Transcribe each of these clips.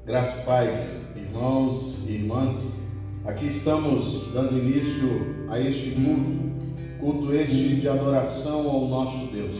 Graça e paz, irmãos e irmãs. Aqui estamos dando início a este culto este de adoração ao nosso Deus.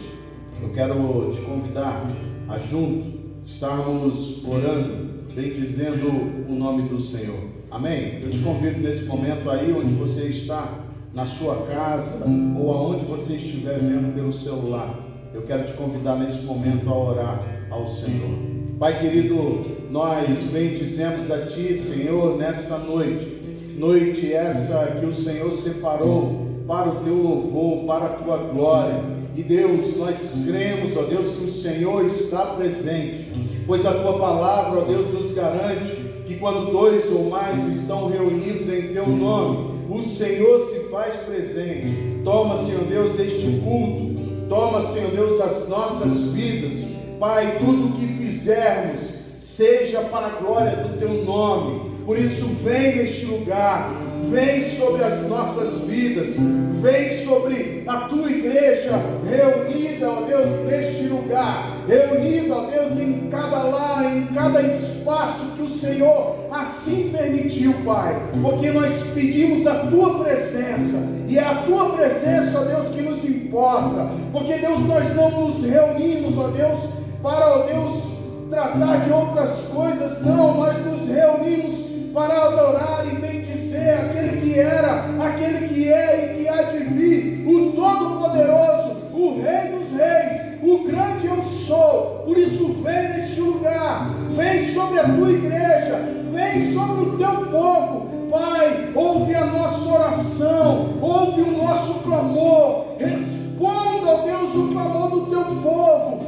Eu quero te convidar a junto estarmos orando, bendizendo o nome do Senhor. Amém? Eu te convido nesse momento aí onde você está, na sua casa ou aonde você estiver vendo pelo celular. Eu quero te convidar nesse momento a orar ao Senhor. Pai querido, nós bendizemos a Ti, Senhor, nesta noite essa que o Senhor separou para o Teu louvor, para a Tua glória. E Deus, nós cremos, ó Deus, que o Senhor está presente, pois a Tua palavra, ó Deus, nos garante que quando dois ou mais estão reunidos em Teu nome, o Senhor se faz presente. Toma, Senhor Deus, este culto, toma, Senhor Deus, as nossas vidas. Pai, tudo o que fizermos, seja para a glória do Teu nome. Por isso, vem neste lugar, vem sobre as nossas vidas, vem sobre a tua igreja reunida, ó Deus, neste lugar, reunida, ó Deus, em cada lar, em cada espaço que o Senhor assim permitiu, Pai, porque nós pedimos a tua presença, e é a tua presença, ó Deus, que nos importa, porque, Deus, nós não nos reunimos, ó Deus, para, ó Deus, tratar de outras coisas, não, nós nos reunimos para adorar e bendizer aquele que era, aquele que é e que há de vir, o Todo-Poderoso, o Rei dos Reis, o grande eu sou. Por isso, vem neste lugar, vem sobre a tua igreja, vem sobre o teu povo, Pai, ouve a nossa oração, ouve o nosso clamor, responda, ó Deus, o clamor do teu povo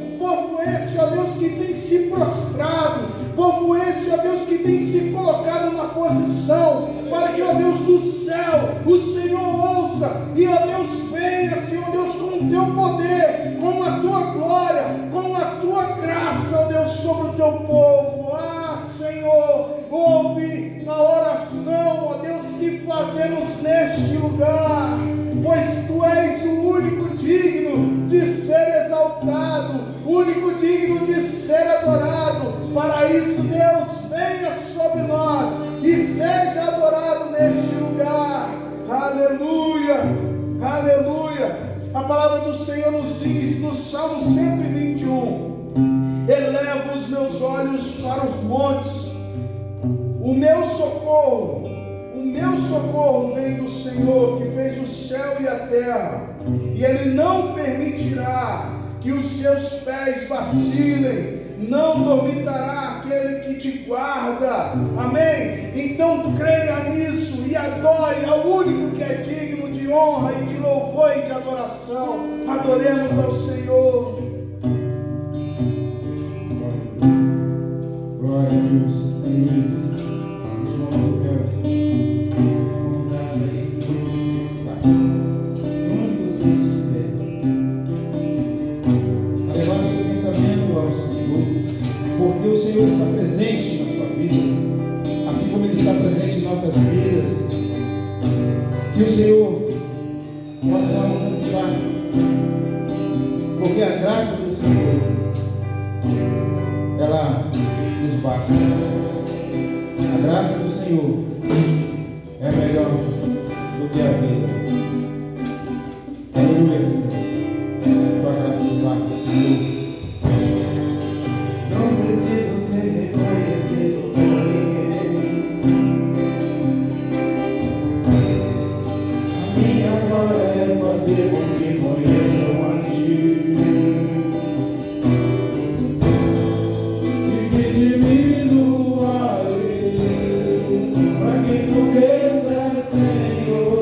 esse, ó Deus, que tem se prostrado, povo esse, ó Deus, que tem se colocado na posição, para que, ó Deus do céu, o Senhor ouça, e, ó Deus, venha, Senhor Deus, com o teu poder, com a tua glória, com a tua graça, ó Deus, sobre o teu povo. Senhor, ouve a oração, ó Deus, que fazemos neste lugar, pois tu és o único digno de ser exaltado, o único digno de ser adorado. Para isso, Deus, venha sobre nós e seja adorado neste lugar. Aleluia, aleluia. A palavra do Senhor nos diz no Salmo 121: elevo os meus olhos para os montes, o meu socorro vem do Senhor, que fez o céu e a terra, e Ele não permitirá que os seus pés vacilem, não dormitará aquele que te guarda. Amém? Então creia nisso e adore ao único que é digno de honra e de louvor e de adoração. Adoremos ao Senhor. Glória a Deus. Amém. Eu quero convidar aí onde você está, onde você estiver, a levar o seu pensamento ao Senhor, porque o Senhor está presente na sua vida, assim como Ele está presente em nossas vidas. Que o Senhor possa alcançar, porque a graça do Senhor, ela nos basta. A graça do Senhor é melhor do que a vida. Aleluia, Senhor. Tua graça nos basta, Senhor. Não preciso ser reconhecido por ninguém. A minha glória é fazer com que conheçam a Ti. E que diminua eu, para que conheça, Senhor.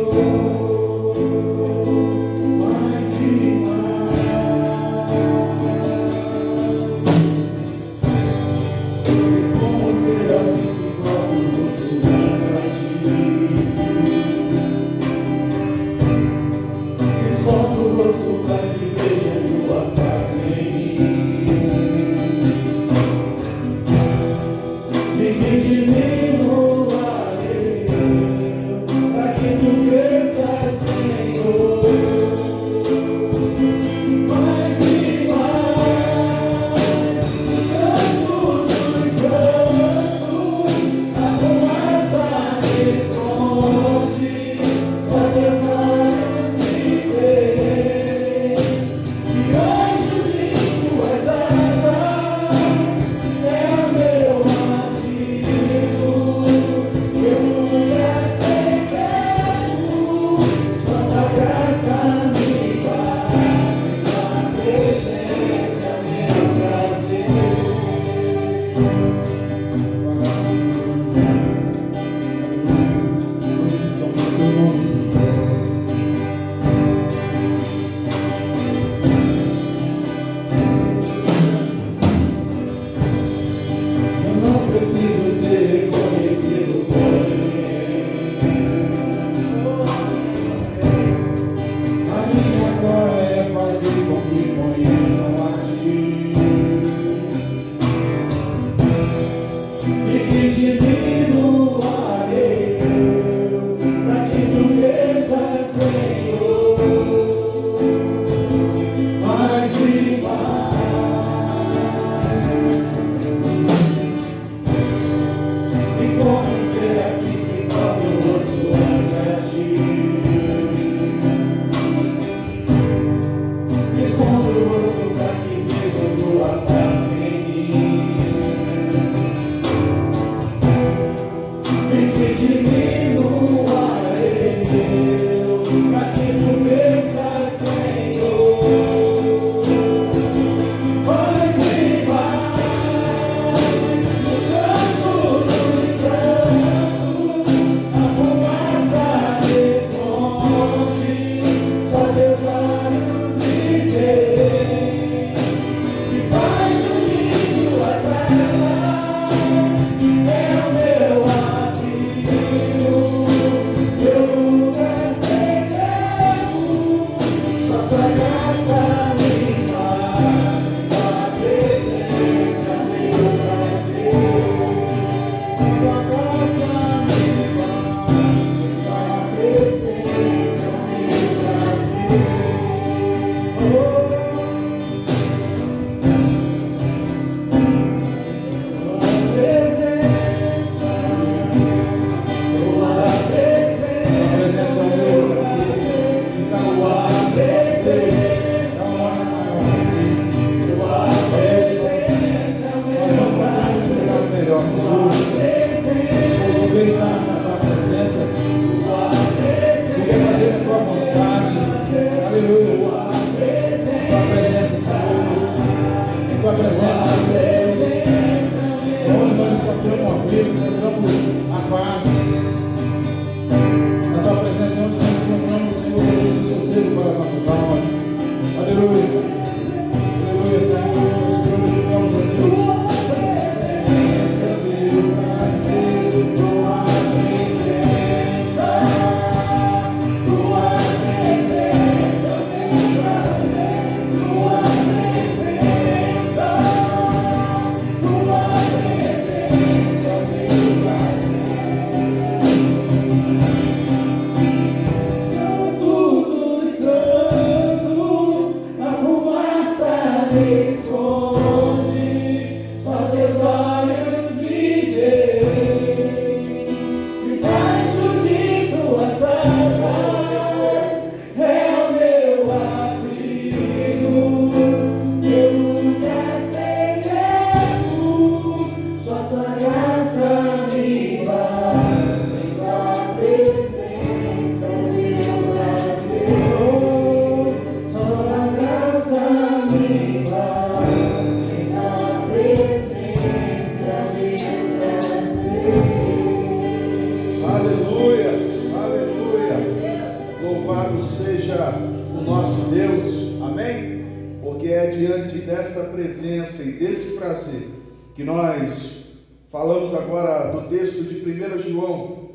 porque é diante dessa presença e desse prazer que nós falamos agora do texto de 1 João,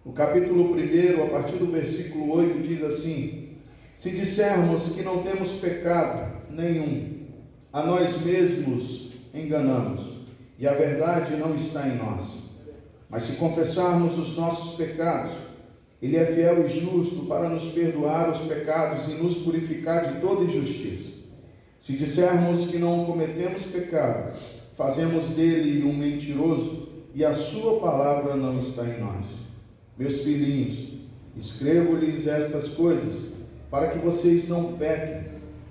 no capítulo 1, a partir do versículo 8, diz assim: se dissermos que não temos pecado nenhum, a nós mesmos enganamos, e a verdade não está em nós. Mas se confessarmos os nossos pecados, Ele é fiel e justo para nos perdoar os pecados e nos purificar de toda injustiça. Se dissermos que não cometemos pecado, fazemos dele um mentiroso e a sua palavra não está em nós. Meus filhinhos, escrevo-lhes estas coisas para que vocês não pequem.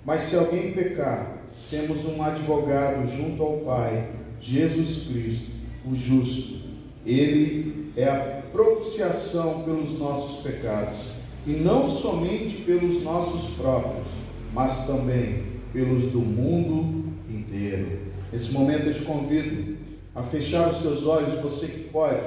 Mas se alguém pecar, temos um advogado junto ao Pai, Jesus Cristo, o justo. Ele é a propiciação pelos nossos pecados, e não somente pelos nossos próprios, mas também pelos do mundo inteiro. Nesse momento eu te convido a fechar os seus olhos, você que pode,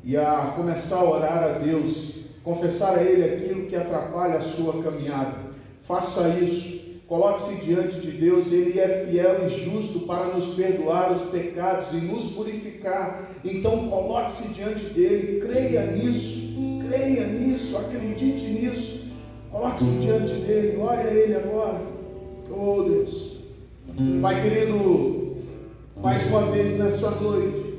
e a começar a orar a Deus, confessar a Ele aquilo que atrapalha a sua caminhada. Faça isso, coloque-se diante de Deus. Ele é fiel e justo para nos perdoar os pecados e nos purificar. Então coloque-se diante dele, creia nisso, acredite nisso, coloque-se diante dele, ore a Ele agora. Oh Deus, Pai querido, mais uma vez nessa noite,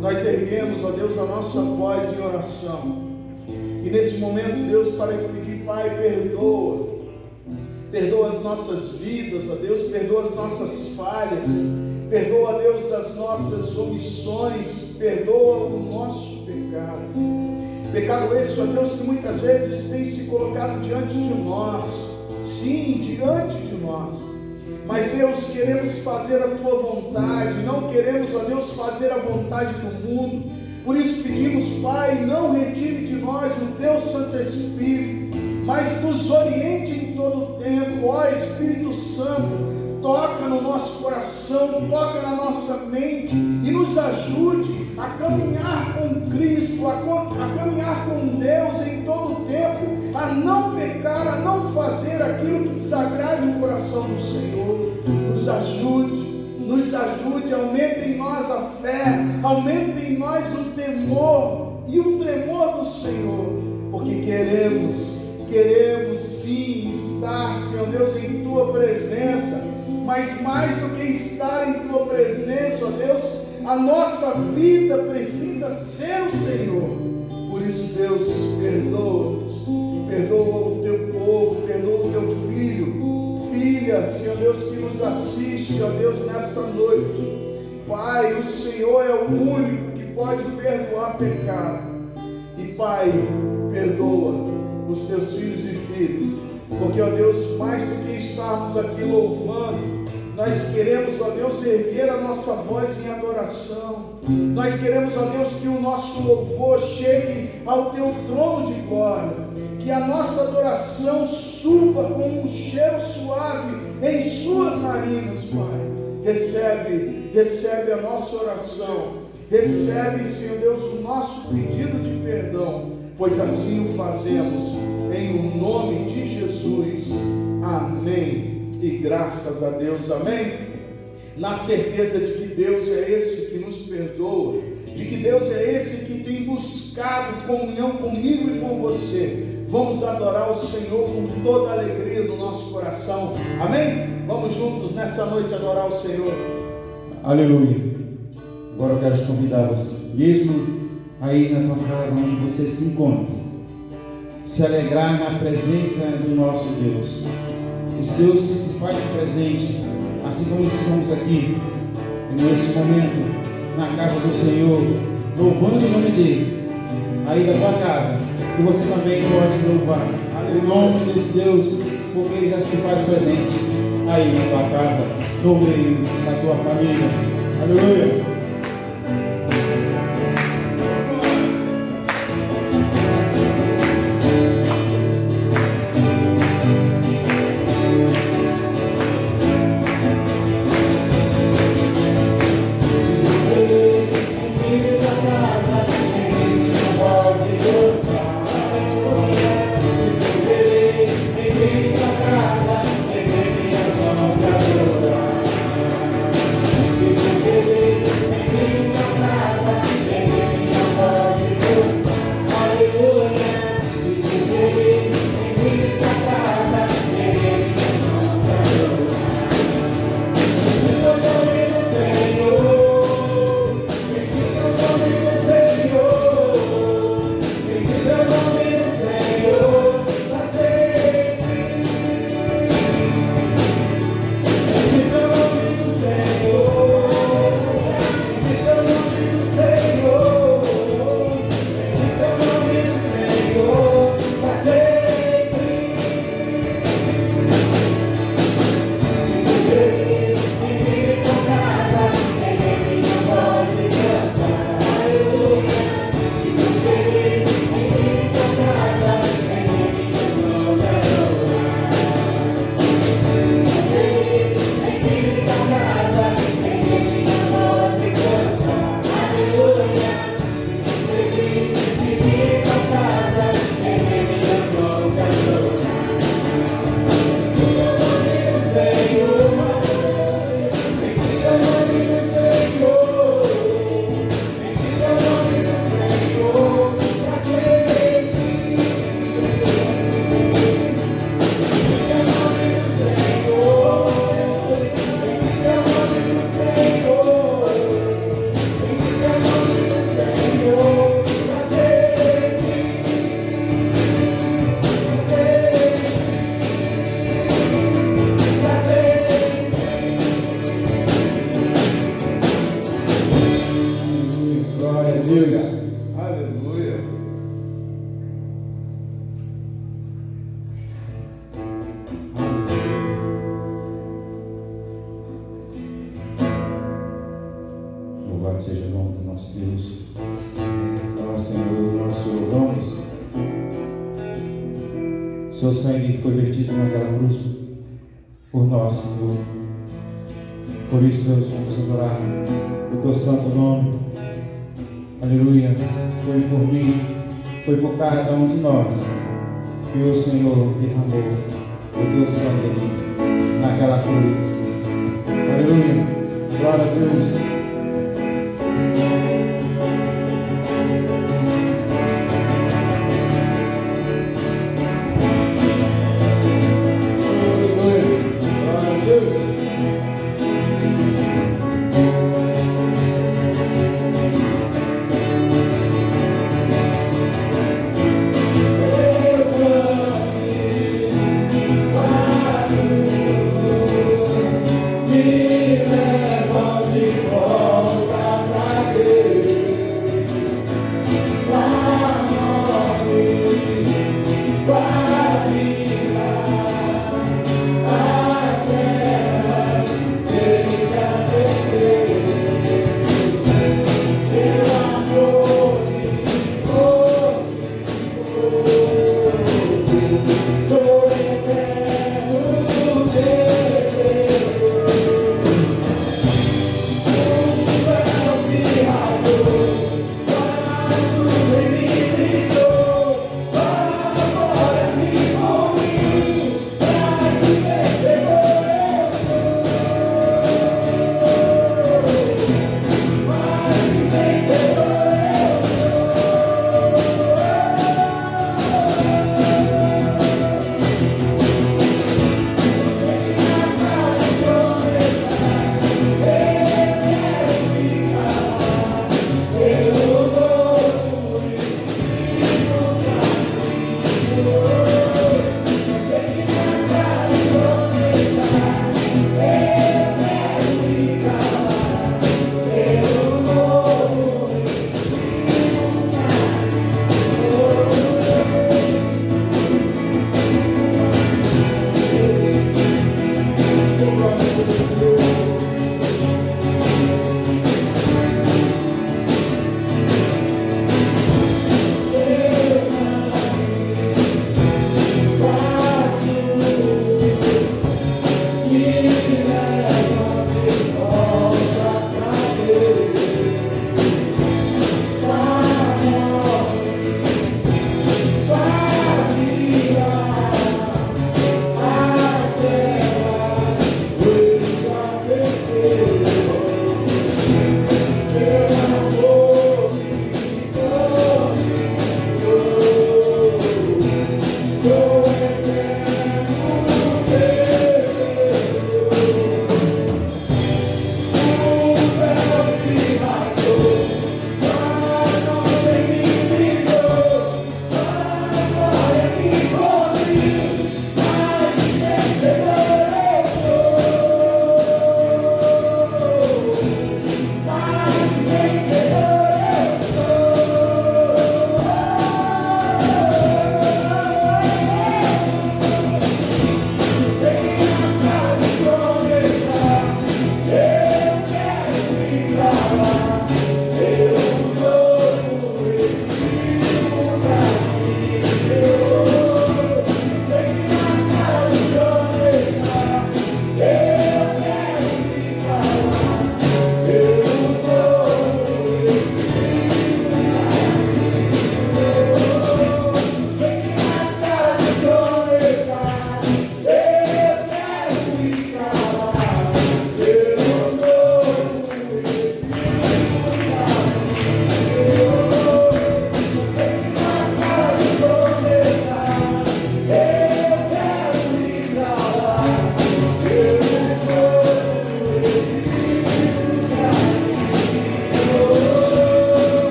nós erguemos, ó Deus, a nossa voz em oração, e nesse momento, Deus, para te pedir, Pai, perdoa as nossas vidas, ó Deus, perdoa as nossas falhas, perdoa, Deus, as nossas omissões, perdoa o nosso pecado esse, ó Deus, que muitas vezes tem se colocado diante de nós, sim, diante de nós, mas Deus, queremos fazer a Tua vontade, não queremos, ó Deus, fazer a vontade do mundo. Por isso pedimos, Pai, não retire de nós o Teu Santo Espírito, mas nos oriente em todo o tempo. Ó Espírito Santo, toca no nosso coração, toca na nossa mente e nos ajude a caminhar com Cristo, a caminhar com Deus em todo o tempo, a não pecar, a não fazer aquilo que desagrade o coração do Senhor. Nos ajude, aumente em nós a fé, aumente em nós o temor e o tremor do Senhor, porque queremos sim estar, Senhor Deus, em Tua presença, mas mais do que estar em Tua presença, ó Deus, a nossa vida precisa ser o Senhor. Por isso, Deus, perdoa o Teu povo, perdoa o Teu filha, Senhor Deus, que nos assiste, ó Deus, nessa noite. Pai, o Senhor é o único que pode perdoar pecado. E Pai, perdoa os Teus filhos e filhas, porque, ó Deus, mais do que estarmos aqui louvando, nós queremos, ó Deus, erguer a nossa voz em adoração. Nós queremos, ó Deus, que o nosso louvor chegue ao Teu trono de glória, que a nossa adoração suba como um cheiro suave em Suas narinas, Pai. Recebe a nossa oração, recebe, Senhor Deus, o nosso pedido de perdão, pois assim o fazemos em nome de Jesus. Amém. E graças a Deus, amém? Na certeza de que Deus é esse que nos perdoa, de que Deus é esse que tem buscado comunhão comigo e com você, vamos adorar o Senhor com toda a alegria do nosso coração, amém? Vamos juntos nessa noite adorar o Senhor. Aleluia. Agora eu quero te convidar, você mesmo aí na tua casa onde você se encontra, se alegrar na presença do nosso Deus, esse Deus que se faz presente, assim como estamos aqui nesse momento na casa do Senhor, louvando o nome dele. Aí da tua casa, e você também pode louvar o nome desse Deus, porque ele já se faz presente aí na tua casa, no meio da tua família. Aleluia. Casa, Louvado seja o nome do nosso Deus. Ó Senhor, nós te louvamos. Seu sangue foi vertido naquela cruz por nós, Senhor. Por isso, Deus, vamos adorar o teu santo nome. Aleluia. Foi por mim, foi por cada um de nós que o Senhor derramou o teu sangue ali naquela cruz. Aleluia. Glória a Deus.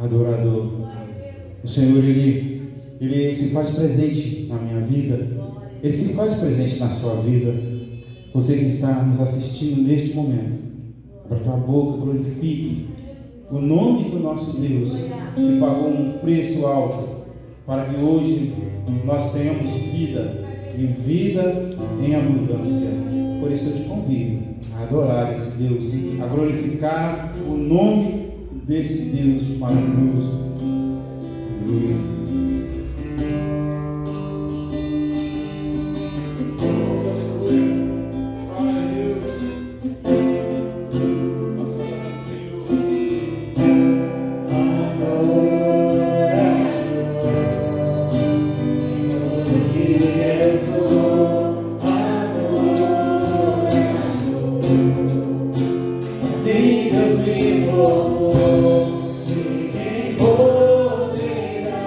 adorador. O Senhor, Ele se faz presente na minha vida. Ele se faz presente na sua vida. Você que está nos assistindo neste momento, abra tua boca, glorifique o nome do nosso Deus, que pagou um preço alto para que hoje nós tenhamos vida e vida em abundância. Por isso eu te convido a adorar esse Deus, a glorificar o nome desse Deus maravilhoso. Aleluia. Deus me formou, ninguém poderá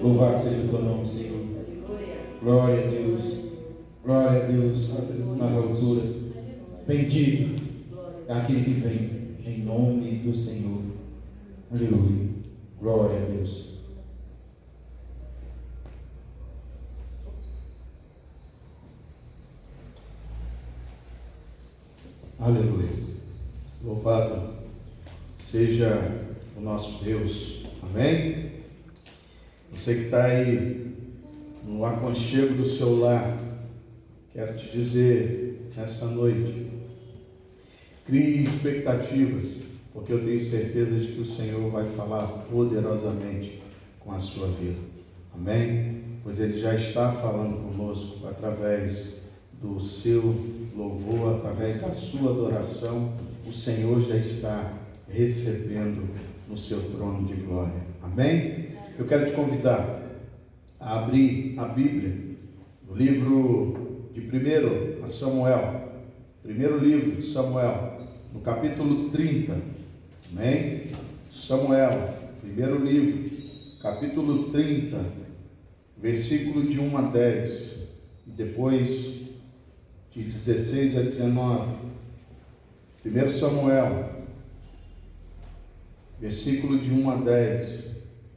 Louvado seja o teu nome, Senhor. Glória a Deus. Glória a Deus nas alturas. Bendito é aquele que vem em nome do Senhor. Aleluia. Glória a Deus. Aleluia. Louvado seja o nosso Deus. Amém? Você que está aí no aconchego do seu lar, quero te dizer nessa noite, crie expectativas, porque eu tenho certeza de que o Senhor vai falar poderosamente com a sua vida. Amém? Pois Ele já está falando conosco através do seu louvor, através da sua adoração. O Senhor já está recebendo no seu trono de glória. Amém? Eu quero te convidar a abrir a Bíblia no livro de 1 Samuel, primeiro livro de Samuel, no capítulo 30. Amém? Samuel, primeiro livro, capítulo 30, versículo de 1 a 10, e depois de 16 a 19. 1 Samuel, versículo de 1 a 10,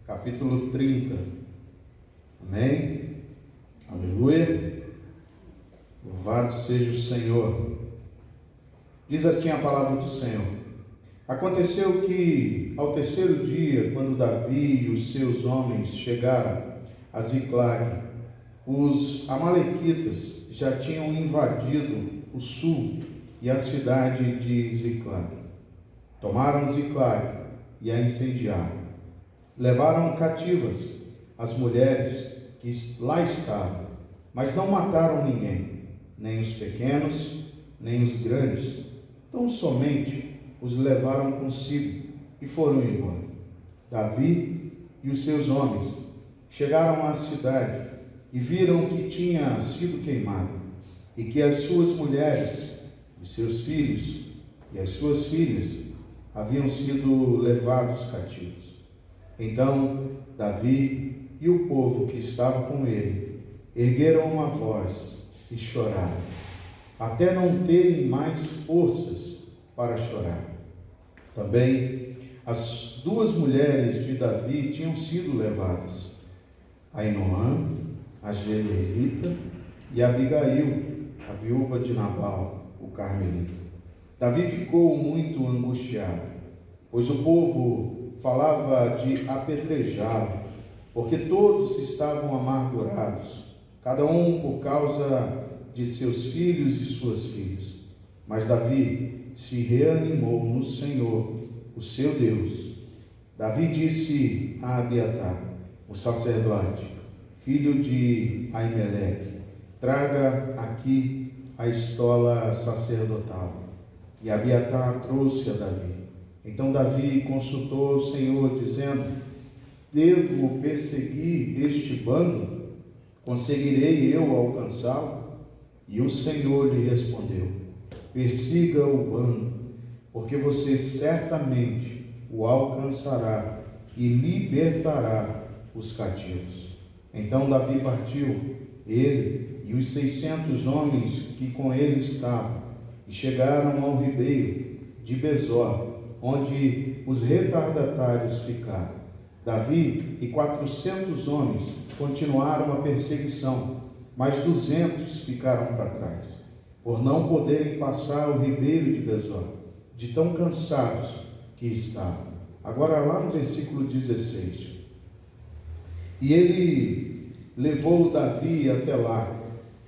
capítulo 30. Amém? Aleluia. Louvado seja o Senhor. Diz assim a palavra do Senhor. Aconteceu que, ao terceiro dia, quando Davi e os seus homens chegaram a Ziclag, os amalequitas já tinham invadido o sul e a cidade de Ziclag. Tomaram Ziclag e a incendiaram. Levaram cativas as mulheres que lá estavam, mas não mataram ninguém, nem os pequenos, nem os grandes. Tão somente os levaram consigo e foram embora. Davi e os seus homens chegaram à cidade e viram que tinha sido queimada, e que as suas mulheres, os seus filhos e as suas filhas haviam sido levados cativos. Então Davi e o povo que estava com ele ergueram uma voz e choraram, até não terem mais forças para chorar. Também as duas mulheres de Davi tinham sido levadas, Ainoã, a Jezreelita, e Abigail, a viúva de Nabal, o carmelita. Davi ficou muito angustiado pois o povo falava de apedrejá-lo, porque todos estavam amargurados, cada um por causa de seus filhos e suas filhas. Mas Davi se reanimou no Senhor, o seu Deus. Davi disse a Abiatar, o sacerdote, filho de Aimeleque: traga aqui a estola sacerdotal. E Abiatar trouxe a Davi. Então Davi consultou o Senhor, dizendo: devo perseguir este bando? Conseguirei eu alcançá-lo? E o Senhor lhe respondeu: persiga o bando, porque você certamente o alcançará e libertará os cativos. Então Davi partiu, ele e os 600 homens que com ele estavam, e chegaram ao ribeiro de Besor, onde os retardatários ficaram. Davi e 400 homens continuaram a perseguição, mas 200 ficaram para trás, por não poderem passar o ribeiro de Besor, de tão cansados que estavam. Agora lá no versículo 16. E ele levou Davi até lá,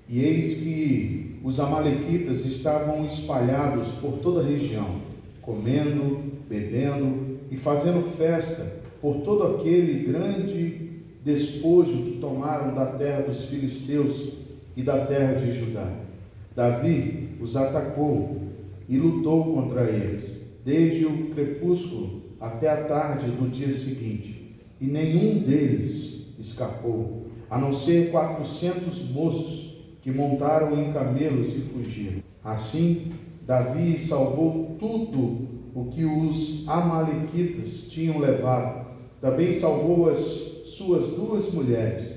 e eis que os amalequitas estavam espalhados por toda a região, comendo, bebendo e fazendo festa por todo aquele grande despojo que tomaram da terra dos filisteus e da terra de Judá. Davi os atacou e lutou contra eles, desde o crepúsculo até a tarde do dia seguinte, e nenhum deles escapou, a não ser 400 moços que montaram em camelos e fugiram. Assim, Davi salvou tudo o que os amalequitas tinham levado. Também salvou as suas 2 mulheres.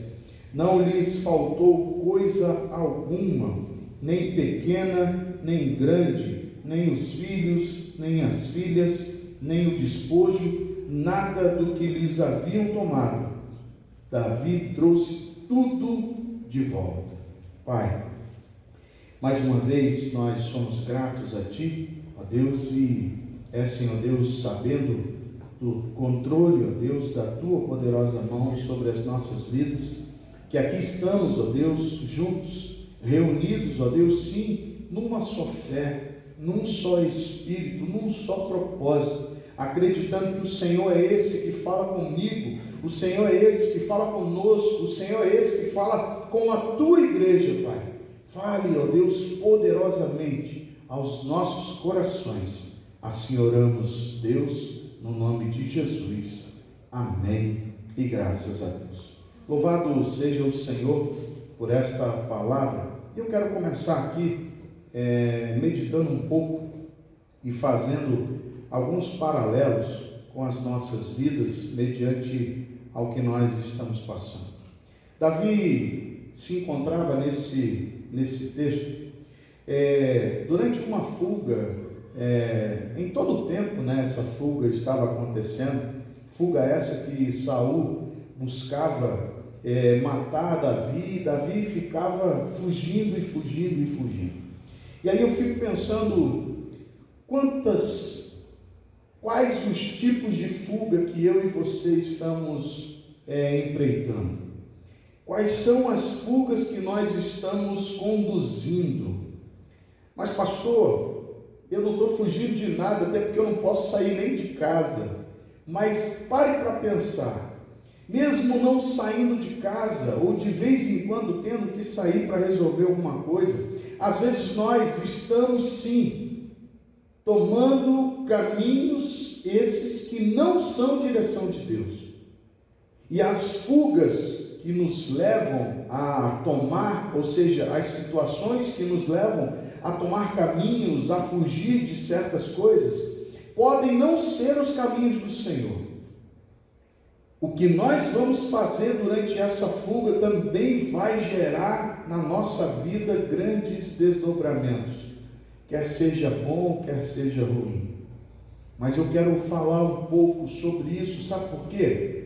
Não lhes faltou coisa alguma, nem pequena, nem grande, nem os filhos, nem as filhas, nem o despojo, nada do que lhes haviam tomado. Davi trouxe tudo de volta. Pai, mais uma vez nós somos gratos a Ti, ó Deus, e Senhor Deus, sabendo do controle, ó Deus, da Tua poderosa mão sobre as nossas vidas, que aqui estamos, ó Deus, juntos, reunidos, ó Deus, sim, numa só fé, num só espírito, num só propósito, acreditando que o Senhor é esse que fala comigo, o Senhor é esse que fala conosco, o Senhor é esse que fala com a Tua igreja, Pai. Fale, ó Deus, poderosamente aos nossos corações. Assim oramos, Deus, no nome de Jesus. Amém. E graças a Deus. Louvado seja o Senhor por esta palavra. Eu quero começar aqui meditando um pouco e fazendo alguns paralelos com as nossas vidas mediante ao que nós estamos passando. Davi se encontrava nesse texto durante uma fuga, em todo o tempo, né, essa fuga estava acontecendo, fuga essa que Saul buscava matar Davi, e Davi ficava fugindo e fugindo e fugindo. E aí eu fico pensando, quais os tipos de fuga que eu e você estamos empreitando? Quais são as fugas que nós estamos conduzindo? Mas pastor, eu não estou fugindo de nada, até porque eu não posso sair nem de casa. Mas pare para pensar, mesmo não saindo de casa, ou de vez em quando tendo que sair para resolver alguma coisa, às vezes nós estamos sim tomando caminhos esses que não são direção de Deus. E as fugas que nos levam a tomar, ou seja, as situações que nos levam a tomar caminhos, a fugir de certas coisas, podem não ser os caminhos do Senhor. O que nós vamos fazer durante essa fuga também vai gerar na nossa vida grandes desdobramentos, quer seja bom, quer seja ruim. Mas eu quero falar um pouco sobre isso, sabe por quê?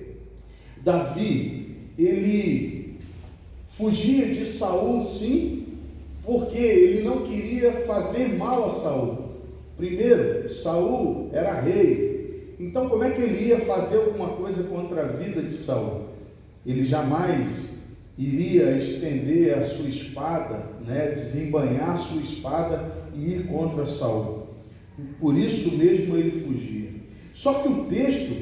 Davi, ele fugia de Saul, sim, porque ele não queria fazer mal a Saul. Primeiro, Saul era rei, Então como é que ele ia fazer alguma coisa contra a vida de Saul? Ele jamais iria estender a sua espada, desembainhar a sua espada e ir contra Saul. Por isso mesmo ele fugia. Só que o texto,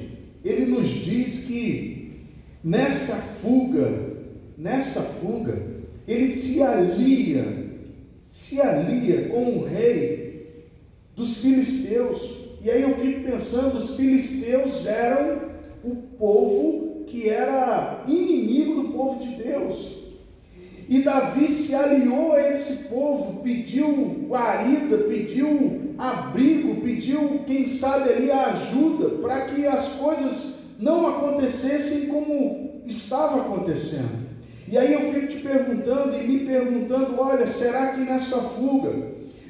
ele nos diz que nessa fuga, ele se alia com o rei dos filisteus. E aí eu fico pensando, os filisteus eram o povo que era inimigo do povo de Deus. E Davi se aliou a esse povo, pediu guarida, pediu abrigo, pediu, quem sabe ali, a ajuda, para que as coisas não acontecessem como estava acontecendo. E aí eu fico te perguntando e me perguntando, olha, será que nessa fuga,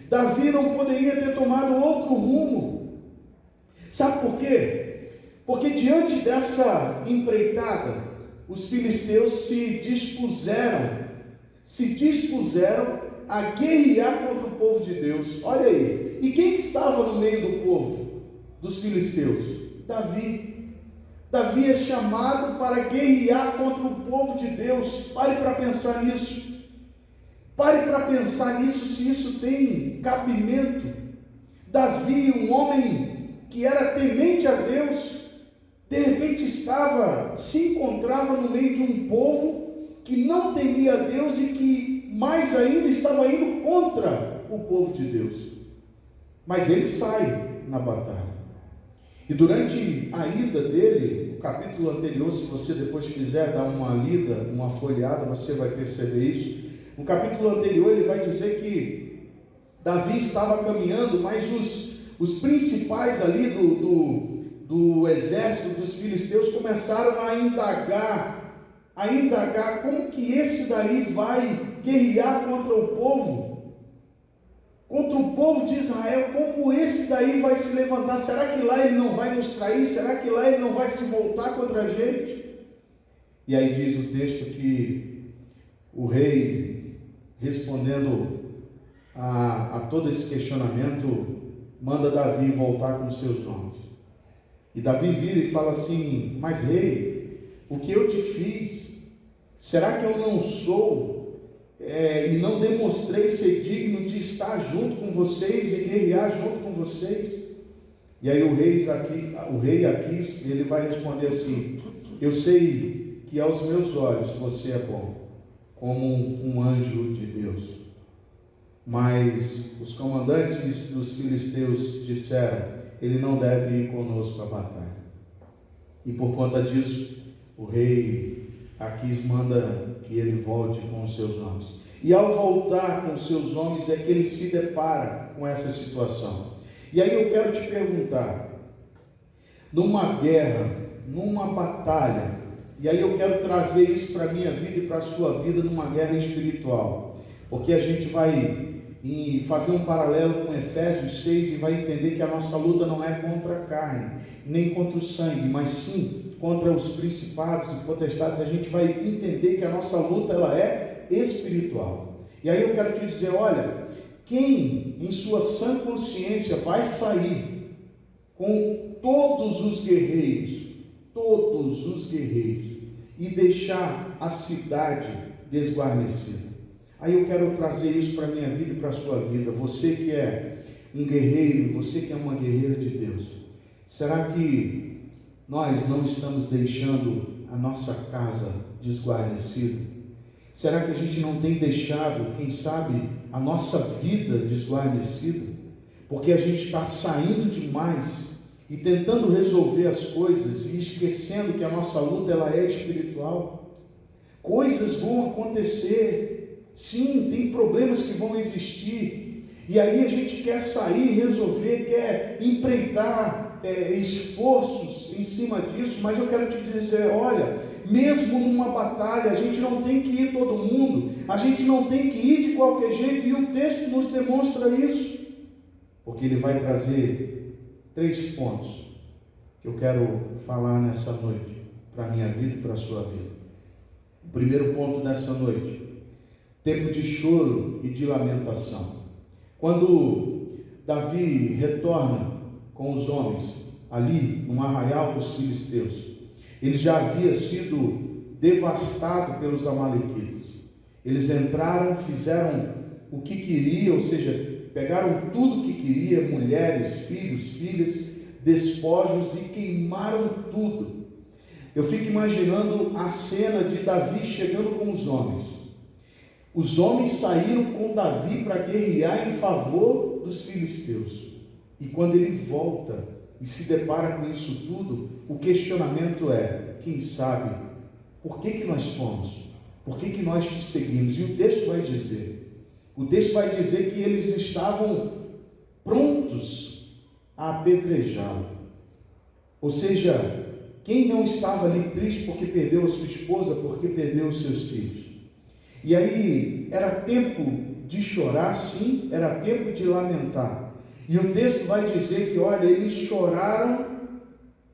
Davi não poderia ter tomado outro rumo? Sabe por quê? Porque diante dessa empreitada, os filisteus se dispuseram a guerrear contra o povo de Deus. Olha aí, e quem estava no meio do povo, dos filisteus? Davi. Davi é chamado para guerrear contra o povo de Deus. Pare para pensar nisso. Pare para pensar nisso, se isso tem cabimento. Davi, um homem que era temente a Deus, de repente se encontrava no meio de um povo que não temia a Deus e que mais ainda estava indo contra o povo de Deus. Mas ele sai na batalha. E durante a ida dele, o capítulo anterior, se você depois quiser dar uma lida, uma folheada, você vai perceber isso. No capítulo anterior ele vai dizer que Davi estava caminhando, mas os principais ali do exército dos filisteus começaram a indagar como que esse daí vai guerrear contra o povo de Israel, como esse daí vai se levantar? Será que lá ele não vai nos trair? Será que lá ele não vai se voltar contra a gente? E aí diz o texto que o rei, respondendo a todo esse questionamento, manda Davi voltar com seus homens. E Davi vira e fala assim: mas rei, o que eu te fiz? Será que eu não sou e não demonstrei ser digno de estar junto com vocês e guerrear junto com vocês? E aí o rei Aquis, ele vai responder assim: eu sei que aos meus olhos você é bom, como um anjo de Deus. Mas os comandantes dos filisteus disseram: ele não deve ir conosco à batalha. E por conta disso, o rei Aquis manda que ele volte com os seus homens. E ao voltar com os seus homens é que ele se depara com essa situação. E aí eu quero te perguntar, numa guerra, numa batalha, e aí eu quero trazer isso para a minha vida e para a sua vida, numa guerra espiritual, porque a gente vai fazer um paralelo com Efésios 6 e vai entender que a nossa luta não é contra a carne, nem contra o sangue, mas sim contra os principados e potestades. A gente vai entender que a nossa luta ela é espiritual. E aí eu quero te dizer, olha, quem em sua sã consciência vai sair com todos os guerreiros, e deixar a cidade desguarnecida? Aí eu quero trazer isso para a minha vida e para a sua vida. Você que é um guerreiro, você que é uma guerreira de Deus, será que nós não estamos deixando a nossa casa desguarnecida? Será que a gente não tem deixado, quem sabe, a nossa vida desguarnecida? Porque a gente está saindo demais e tentando resolver as coisas e esquecendo que a nossa luta ela é espiritual. Coisas vão acontecer, sim, tem problemas que vão existir, e aí a gente quer sair, resolver, quer empreitar esforços em cima disso, mas eu quero te dizer, olha, mesmo numa batalha, a gente não tem que ir todo mundo, a gente não tem que ir de qualquer jeito, e o texto nos demonstra isso, porque ele vai trazer 3 pontos que eu quero falar nessa noite, para a minha vida e para a sua vida. O primeiro ponto nessa noite: tempo de choro e de lamentação. Quando Davi retorna com os homens ali no arraial dos filisteus, ele já havia sido devastado pelos amalequitas. Eles entraram, fizeram o que queriam, ou seja, pegaram tudo o que queria, mulheres, filhos, filhas, despojos, e queimaram tudo. Eu fico imaginando a cena de Davi chegando com os homens. Os homens saíram com Davi para guerrear em favor dos filisteus. E quando ele volta e se depara com isso tudo, o questionamento é: quem sabe, por que nós fomos? Por que nós te seguimos? E o texto vai dizer que eles estavam prontos a apedrejá-lo. Ou seja, quem não estava ali triste porque perdeu a sua esposa, porque perdeu os seus filhos? E aí, era tempo de chorar, sim, era tempo de lamentar. E o texto vai dizer que, olha, eles choraram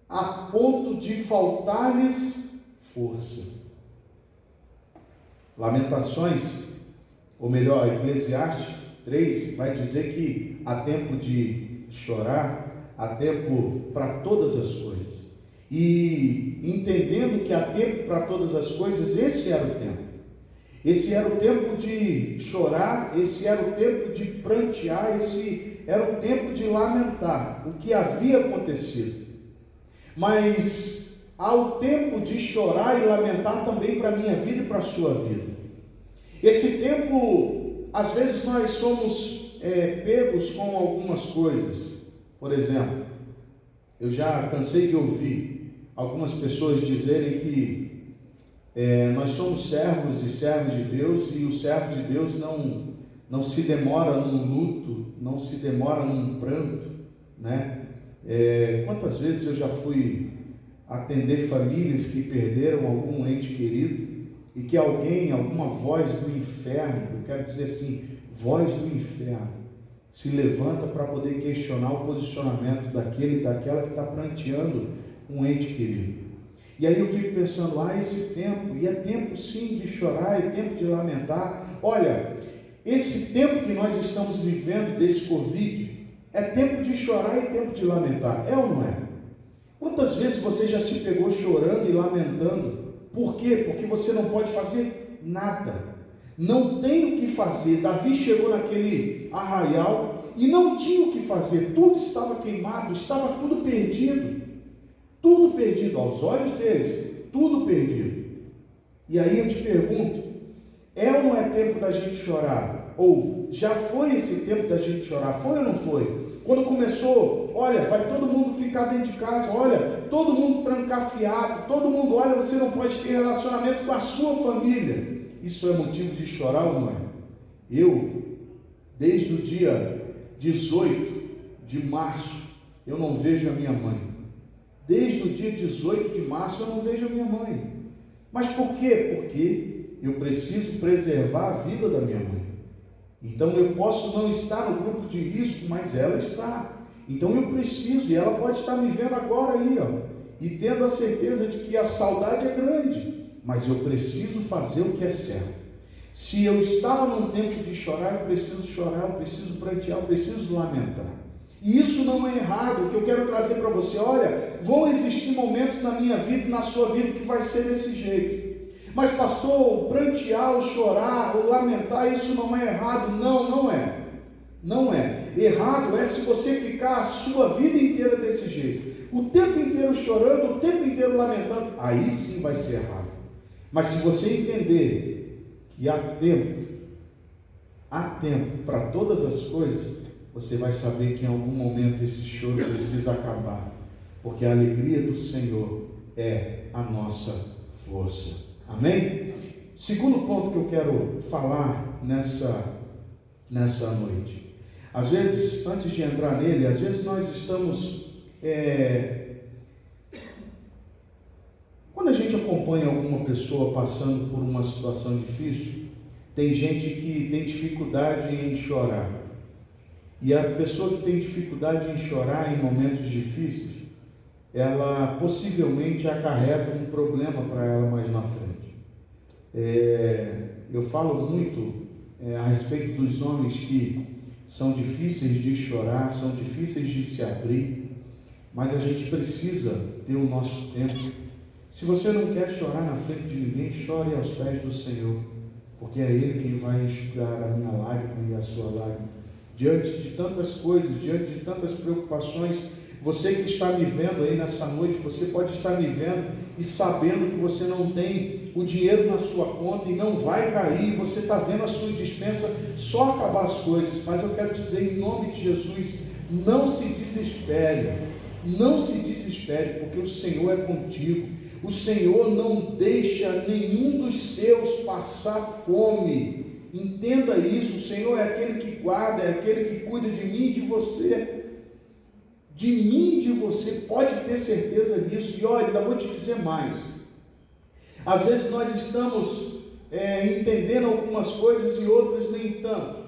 a ponto de faltar-lhes força. Lamentações, ou melhor, Eclesiastes 3 vai dizer que há tempo de chorar, há tempo para todas as coisas. E entendendo que há tempo para todas as coisas, esse era o tempo. Esse era o tempo de chorar, esse era o tempo de prantear, esse era o tempo de lamentar o que havia acontecido. Mas há o tempo de chorar e lamentar também para a minha vida e para a sua vida. Esse tempo, às vezes nós somos pegos com algumas coisas. Por exemplo, eu já cansei de ouvir algumas pessoas dizerem que nós somos servos e servos de Deus, e o servo de Deus não se demora num luto, não se demora num pranto, né? Quantas vezes eu já fui atender famílias que perderam algum ente querido, e que alguém, alguma voz do inferno, eu quero dizer assim, voz do inferno, se levanta para poder questionar o posicionamento daquele e daquela que está pranteando um ente querido. E aí eu fico pensando, esse tempo, e é tempo sim de chorar, é tempo de lamentar. Olha, esse tempo que nós estamos vivendo desse Covid, é tempo de chorar e tempo de lamentar, é ou não é? Quantas vezes você já se pegou chorando e lamentando? Por quê? Porque você não pode fazer nada, não tem o que fazer. Davi chegou naquele arraial e não tinha o que fazer, tudo estava queimado, estava tudo perdido aos olhos deles, tudo perdido. E aí eu te pergunto, é ou não é tempo da gente chorar? Ou já foi esse tempo da gente chorar? Foi ou não foi? Quando começou, olha, vai todo mundo ficar dentro de casa, olha, todo mundo trancafiado, todo mundo, olha, você não pode ter relacionamento com a sua família. Isso é motivo de chorar ou não é? Eu, desde o dia 18 de março, eu não vejo a minha mãe. Desde o dia 18 de março eu não vejo a minha mãe. Mas por quê? Porque eu preciso preservar a vida da minha mãe. Então eu posso não estar no grupo de risco, mas ela está. Então eu preciso, e ela pode estar me vendo agora aí, e tendo a certeza de que a saudade é grande, mas eu preciso fazer o que é certo. Se eu estava num tempo de chorar, eu preciso chorar, eu preciso prantear, eu preciso lamentar. E isso não é errado. O que eu quero trazer para você, olha, vão existir momentos na minha vida e na sua vida que vai ser desse jeito. Mas pastor, o prantear, o chorar, o lamentar, isso não é errado. Não é. Não é. Errado é se você ficar a sua vida inteira desse jeito. O tempo inteiro chorando, o tempo inteiro lamentando. Aí sim vai ser errado. Mas se você entender que há tempo para todas as coisas, você vai saber que em algum momento esse choro precisa acabar, porque a alegria do Senhor é a nossa força. Amém? Segundo ponto que eu quero falar nessa noite. Às vezes, antes de entrar nele, às vezes nós estamos... Quando a gente acompanha alguma pessoa passando por uma situação difícil, tem gente que tem dificuldade em chorar. E a pessoa que tem dificuldade em chorar em momentos difíceis, ela possivelmente acarreta um problema para ela mais na frente. Eu falo muito a respeito dos homens que são difíceis de chorar, são difíceis de se abrir, mas a gente precisa ter o nosso tempo. Se você não quer chorar na frente de ninguém, chore aos pés do Senhor, porque é Ele quem vai enxugar a minha lágrima e a sua lágrima. Diante de tantas coisas, diante de tantas preocupações, você que está me vendo aí nessa noite, você pode estar me vendo e sabendo que você não tem o dinheiro na sua conta e não vai cair, você está vendo a sua despensa só acabar as coisas, mas eu quero te dizer, em nome de Jesus, não se desespere, não se desespere, porque o Senhor é contigo. O Senhor não deixa nenhum dos seus passar fome. Entenda isso, o Senhor é aquele que guarda, é aquele que cuida de mim e de você. De mim e de você, pode ter certeza disso. E olha, ainda vou te dizer mais. Às vezes nós estamos entendendo algumas coisas e outras nem tanto.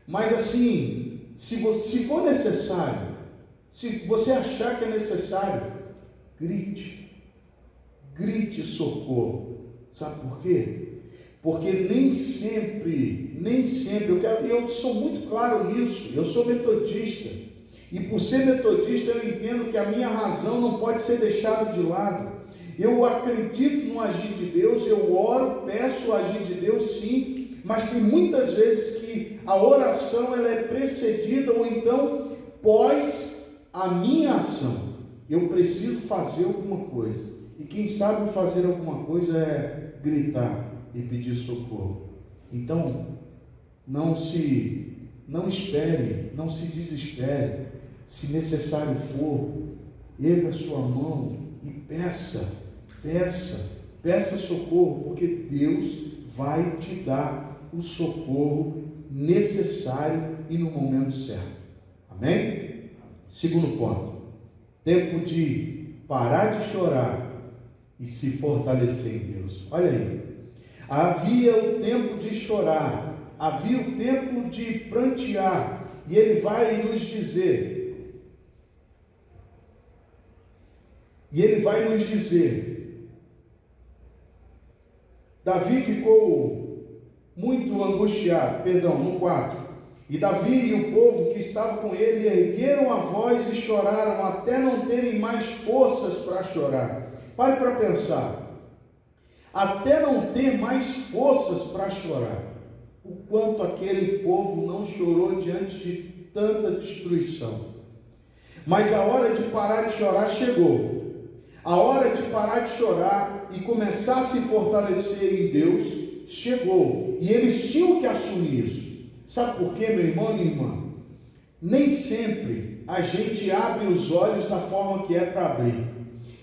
Mas assim, se for necessário, se você achar que é necessário, grite socorro. Sabe por quê? Porque nem sempre, eu sou muito claro nisso, eu sou metodista. E por ser metodista, eu entendo que a minha razão não pode ser deixada de lado. Eu acredito no agir de Deus, eu oro, peço o agir de Deus, sim, mas tem muitas vezes que a oração ela é precedida ou então pós a minha ação. Eu preciso fazer alguma coisa. E quem sabe fazer alguma coisa é gritar e pedir socorro. Então, não espere, não se desespere. Se necessário for, erga a sua mão e peça socorro, porque Deus vai te dar o socorro necessário e no momento certo. Amém? Segundo ponto, tempo de parar de chorar e se fortalecer em Deus. Olha aí, havia o tempo de chorar, havia o tempo de prantear, e ele vai nos dizer, Davi ficou muito angustiado, no 4, e Davi e o povo que estava com ele ergueram a voz e choraram até não terem mais forças para chorar. Pare para pensar, até não ter mais forças para chorar, o quanto aquele povo não chorou diante de tanta destruição. Mas a hora de parar de chorar chegou. A hora de parar de chorar e começar a se fortalecer em Deus chegou. E eles tinham que assumir isso. Sabe por quê, meu irmão e minha irmã? Nem sempre a gente abre os olhos da forma que é para abrir.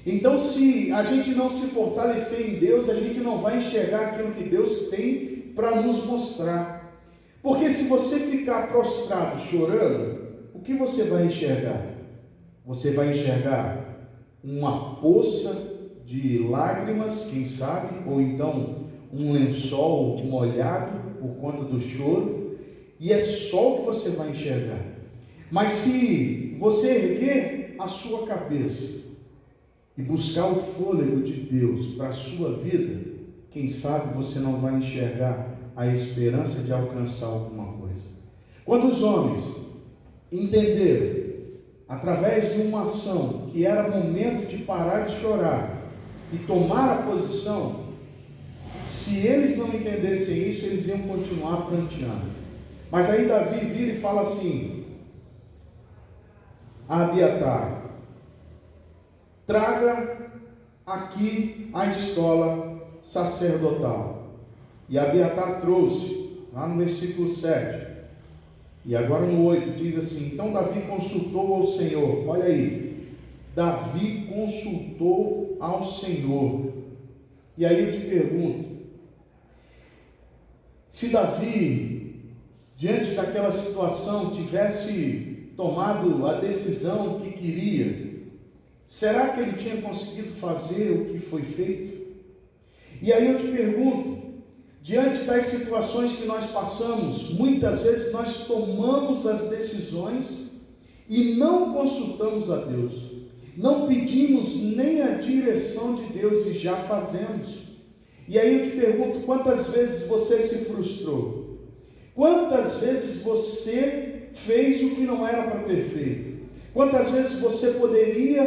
Então, se a gente não se fortalecer em Deus, a gente não vai enxergar aquilo que Deus tem para nos mostrar. Porque se você ficar prostrado chorando, o que você vai enxergar? Você vai enxergar uma poça de lágrimas, quem sabe, ou então um lençol molhado por conta do choro, e é só o que você vai enxergar. Mas se você erguer a sua cabeça e buscar o fôlego de Deus para a sua vida, quem sabe você não vai enxergar a esperança de alcançar alguma coisa. Quando os homens entenderam, através de uma ação, que era momento de parar de chorar e tomar a posição, se eles não entendessem isso, eles iam continuar pranteando. Mas aí Davi vira e fala assim: Abiatar, traga aqui a estola sacerdotal. E Abiatar trouxe, lá no versículo 7. E agora no 8 diz assim: então Davi consultou ao Senhor. Olha aí, Davi consultou ao Senhor. E aí eu te pergunto, se Davi, diante daquela situação, tivesse tomado a decisão que queria, será que ele tinha conseguido fazer o que foi feito? E aí eu te pergunto, diante das situações que nós passamos, muitas vezes nós tomamos as decisões e não consultamos a Deus, não pedimos nem a direção de Deus e já fazemos. E aí eu te pergunto, quantas vezes você se frustrou? Quantas vezes você fez o que não era para ter feito? Quantas vezes você poderia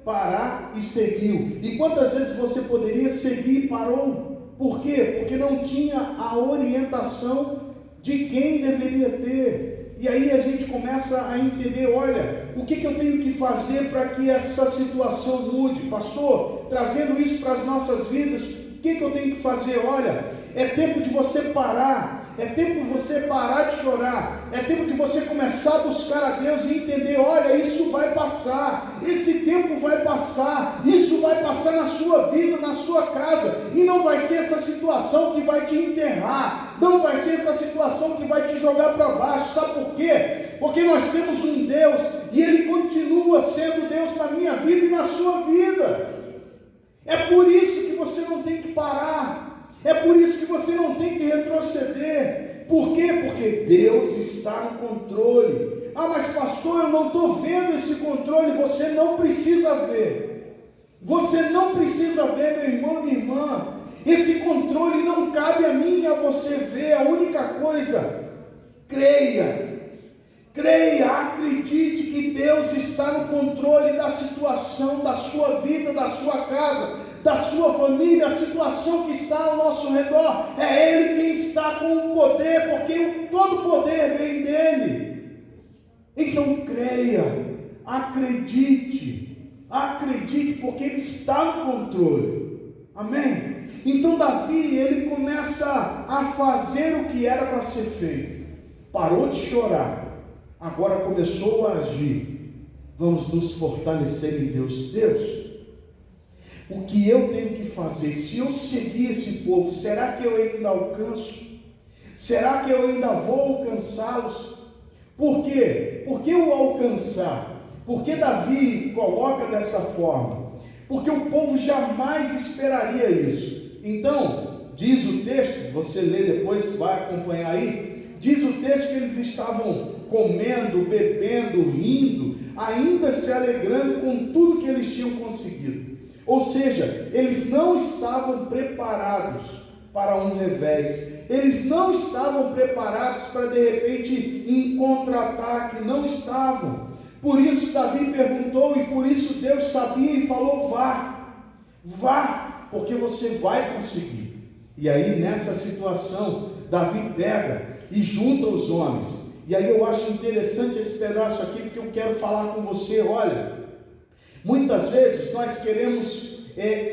parar e seguiu? E quantas vezes você poderia seguir e parou? Por quê? Porque não tinha a orientação de quem deveria ter. E aí a gente começa a entender, olha, o que eu tenho que fazer para que essa situação mude? Pastor, trazendo isso para as nossas vidas, o que eu tenho que fazer? Olha, é tempo de você parar. É tempo de você parar de chorar. É tempo de você começar a buscar a Deus e entender, olha, isso vai passar. Esse tempo vai passar. Isso vai passar na sua vida, na sua casa. E não vai ser essa situação que vai te enterrar. Não vai ser essa situação que vai te jogar para baixo. Sabe por quê? Porque nós temos um Deus e Ele continua sendo Deus na minha vida e na sua vida. É por isso que você não tem que parar. É por isso que você não tem que retroceder. Por quê? Porque Deus está no controle. Ah, mas pastor, eu não estou vendo esse controle. Você não precisa ver. Você não precisa ver, meu irmão, minha irmã. Esse controle não cabe a mim e a você ver. A única coisa, creia. Creia, acredite que Deus está no controle da situação, da sua vida, da sua casa, da sua família, a situação que está ao nosso redor. É Ele quem está com o poder, porque todo poder vem dEle. Então creia, acredite, porque Ele está no controle. Amém? Então Davi, ele começa a fazer o que era para ser feito. Parou de chorar. Agora começou a agir. Vamos nos fortalecer em Deus. Deus, o que eu tenho que fazer? Se eu seguir esse povo, será que eu ainda alcanço? Será que eu ainda vou alcançá-los? Por quê? Por que o alcançar? Por que Davi coloca dessa forma? Porque o povo jamais esperaria isso. Então, diz o texto, você lê depois, vai acompanhar aí, diz o texto que eles estavam comendo, bebendo, rindo, ainda se alegrando com tudo que eles tinham conseguido. Ou seja, eles não estavam preparados para um revés. Eles não estavam preparados para de repente um contra-ataque. Não estavam. Por isso Davi perguntou e por isso Deus sabia e falou: vá, porque você vai conseguir. E aí nessa situação, Davi pega e junta os homens. E aí eu acho interessante esse pedaço aqui, porque eu quero falar com você. Olha, muitas vezes nós queremos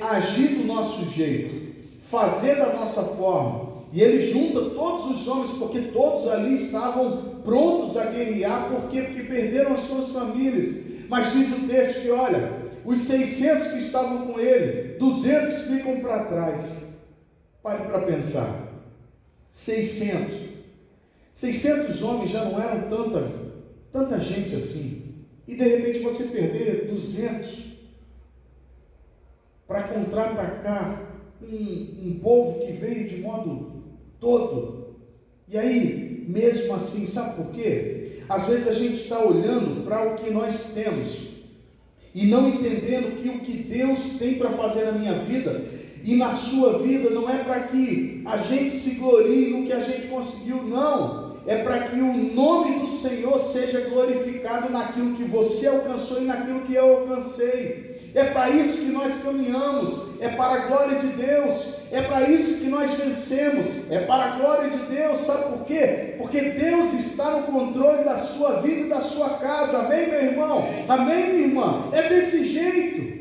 agir do nosso jeito, fazer da nossa forma, e ele junta todos os homens, porque todos ali estavam prontos a guerrear. Por quê? Porque perderam as suas famílias. Mas diz o texto que, olha, os 600 que estavam com ele, 200 ficam para trás. Pare para pensar, 600 homens já não eram tanta gente assim, e de repente você perder 200 para contra-atacar um povo que veio de modo todo. E aí, mesmo assim, sabe por quê? Às vezes a gente está olhando para o que nós temos e não entendendo que o que Deus tem para fazer na minha vida e na sua vida não é para que a gente se glorie no que a gente conseguiu, não. É para que o nome do Senhor seja glorificado naquilo que você alcançou e naquilo que eu alcancei. É para isso que nós caminhamos, é para a glória de Deus, é para isso que nós vencemos, é para a glória de Deus. Sabe por quê? Porque Deus está no controle da sua vida e da sua casa. Amém, meu irmão? Amém, minha irmã? É desse jeito,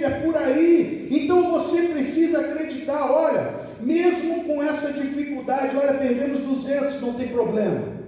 é por aí. Então você precisa acreditar. Olha, mesmo com essa dificuldade, olha, perdemos 200, não tem problema.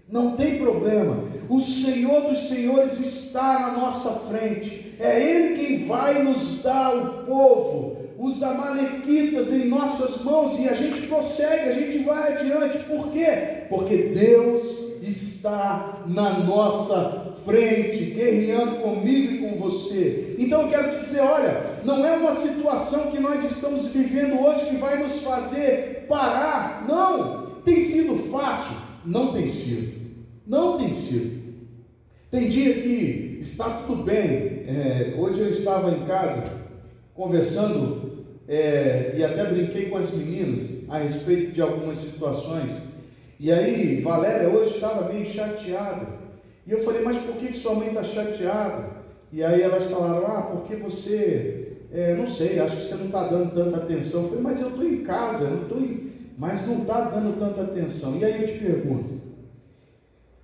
Não tem problema, o Senhor dos Senhores está na nossa frente, é Ele quem vai nos dar o povo, os amalequitas em nossas mãos, e a gente prossegue, a gente vai adiante. Por quê? Porque Deus está na nossa frente, guerreando comigo e com você. Então eu quero te dizer, olha, não é uma situação que nós estamos vivendo hoje que vai nos fazer parar, não. Tem sido fácil? Não tem sido. Não tem sido. Tem dia que está tudo bem. Hoje eu estava em casa conversando e até brinquei com as meninas a respeito de algumas situações. E aí Valéria hoje estava meio chateada. E eu falei, mas por que sua mãe está chateada? E aí elas falaram, porque você, não sei, acho que você não está dando tanta atenção. Eu falei, mas eu estou em casa, mas não está dando tanta atenção. E aí eu te pergunto,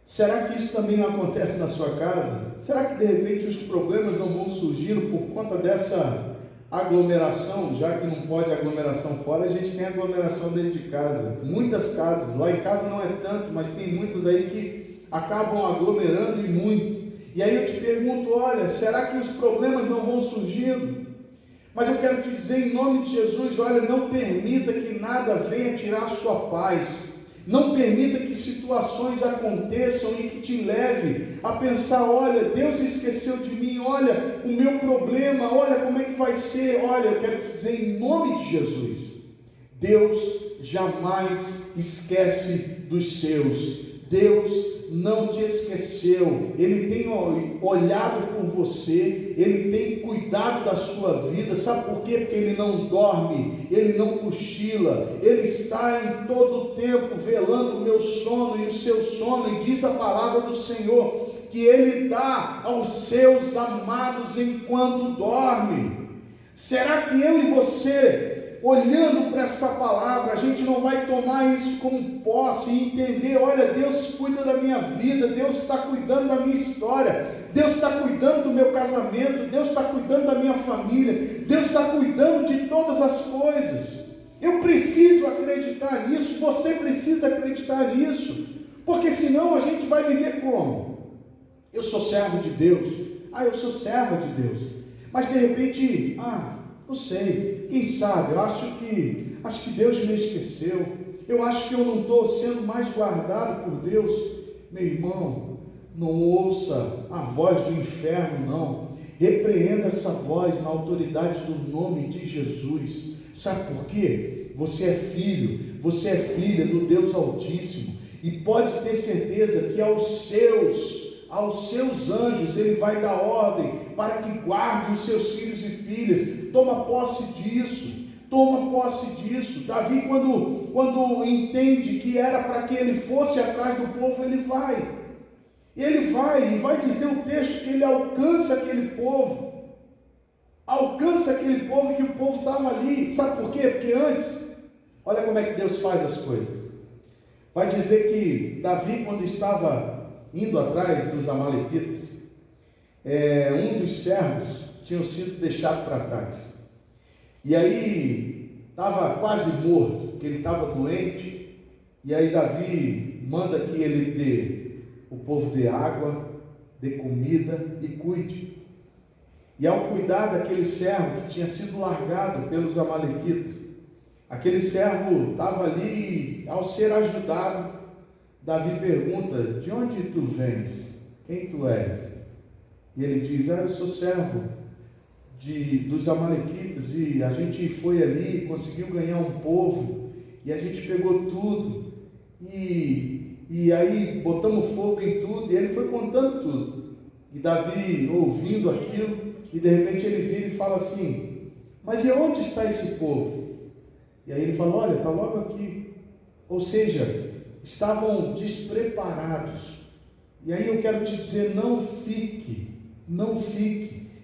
será que isso também não acontece na sua casa? Será que de repente os problemas não vão surgindo por conta dessa aglomeração? Já que não pode aglomeração fora, a gente tem aglomeração dentro de casa. Muitas casas, lá em casa não é tanto, mas tem muitas aí que acabam aglomerando e muito. E aí eu te pergunto, olha, será que os problemas não vão surgindo? Mas eu quero te dizer em nome de Jesus, olha, não permita que nada venha tirar a sua paz. Não permita que situações aconteçam e que te leve a pensar, olha, Deus esqueceu de mim, olha, o meu problema, olha como é que vai ser. Olha, eu quero te dizer em nome de Jesus, Deus jamais esquece dos seus. Deus não te esqueceu, Ele tem olhado por você, Ele tem cuidado da sua vida. Sabe por quê? Porque Ele não dorme, Ele não cochila, Ele está em todo o tempo velando o meu sono e o seu sono, e diz a palavra do Senhor, que Ele dá aos seus amados enquanto dorme. Será que eu e você, olhando para essa palavra, a gente não vai tomar isso como posse e entender, olha, Deus cuida da minha vida, Deus está cuidando da minha história, Deus está cuidando do meu casamento, Deus está cuidando da minha família, Deus está cuidando de todas as coisas. Eu preciso acreditar nisso, você precisa acreditar nisso, porque senão a gente vai viver como? Eu sou servo de Deus, eu sou serva de Deus, mas de repente, não sei, quem sabe, eu acho que Deus me esqueceu, eu acho que eu não estou sendo mais guardado por Deus. Meu irmão, não ouça a voz do inferno, não. Repreenda essa voz na autoridade do nome de Jesus. Sabe por quê? Você é filho, você é filha do Deus Altíssimo, e pode ter certeza que aos seus anjos Ele vai dar ordem para que guarde os seus filhos e filhas. Toma posse disso. Davi, quando entende que era para que ele fosse atrás do povo, ele vai, e vai dizer o texto que ele alcança aquele povo, que o povo estava ali. Sabe por quê? Porque antes, olha como é que Deus faz as coisas. Vai dizer que Davi, quando estava indo atrás dos amalequitas, um dos servos tinha sido deixado para trás, e aí estava quase morto, porque ele estava doente. E aí Davi manda que o povo dê água, dê comida e cuide. E ao cuidar daquele servo que tinha sido largado pelos amalequitas, aquele servo estava ali, ao ser ajudado, Davi pergunta, de onde tu vens? Quem tu és? E ele diz, eu sou servo dos amalequitas, e a gente foi ali, conseguiu ganhar um povo, e a gente pegou tudo, e aí botamos fogo em tudo, e ele foi contando tudo. E Davi, ouvindo aquilo, e de repente ele vira e fala assim, mas e onde está esse povo? E aí ele fala, olha, está logo aqui. Ou seja, estavam despreparados. E aí eu quero te dizer, não fique,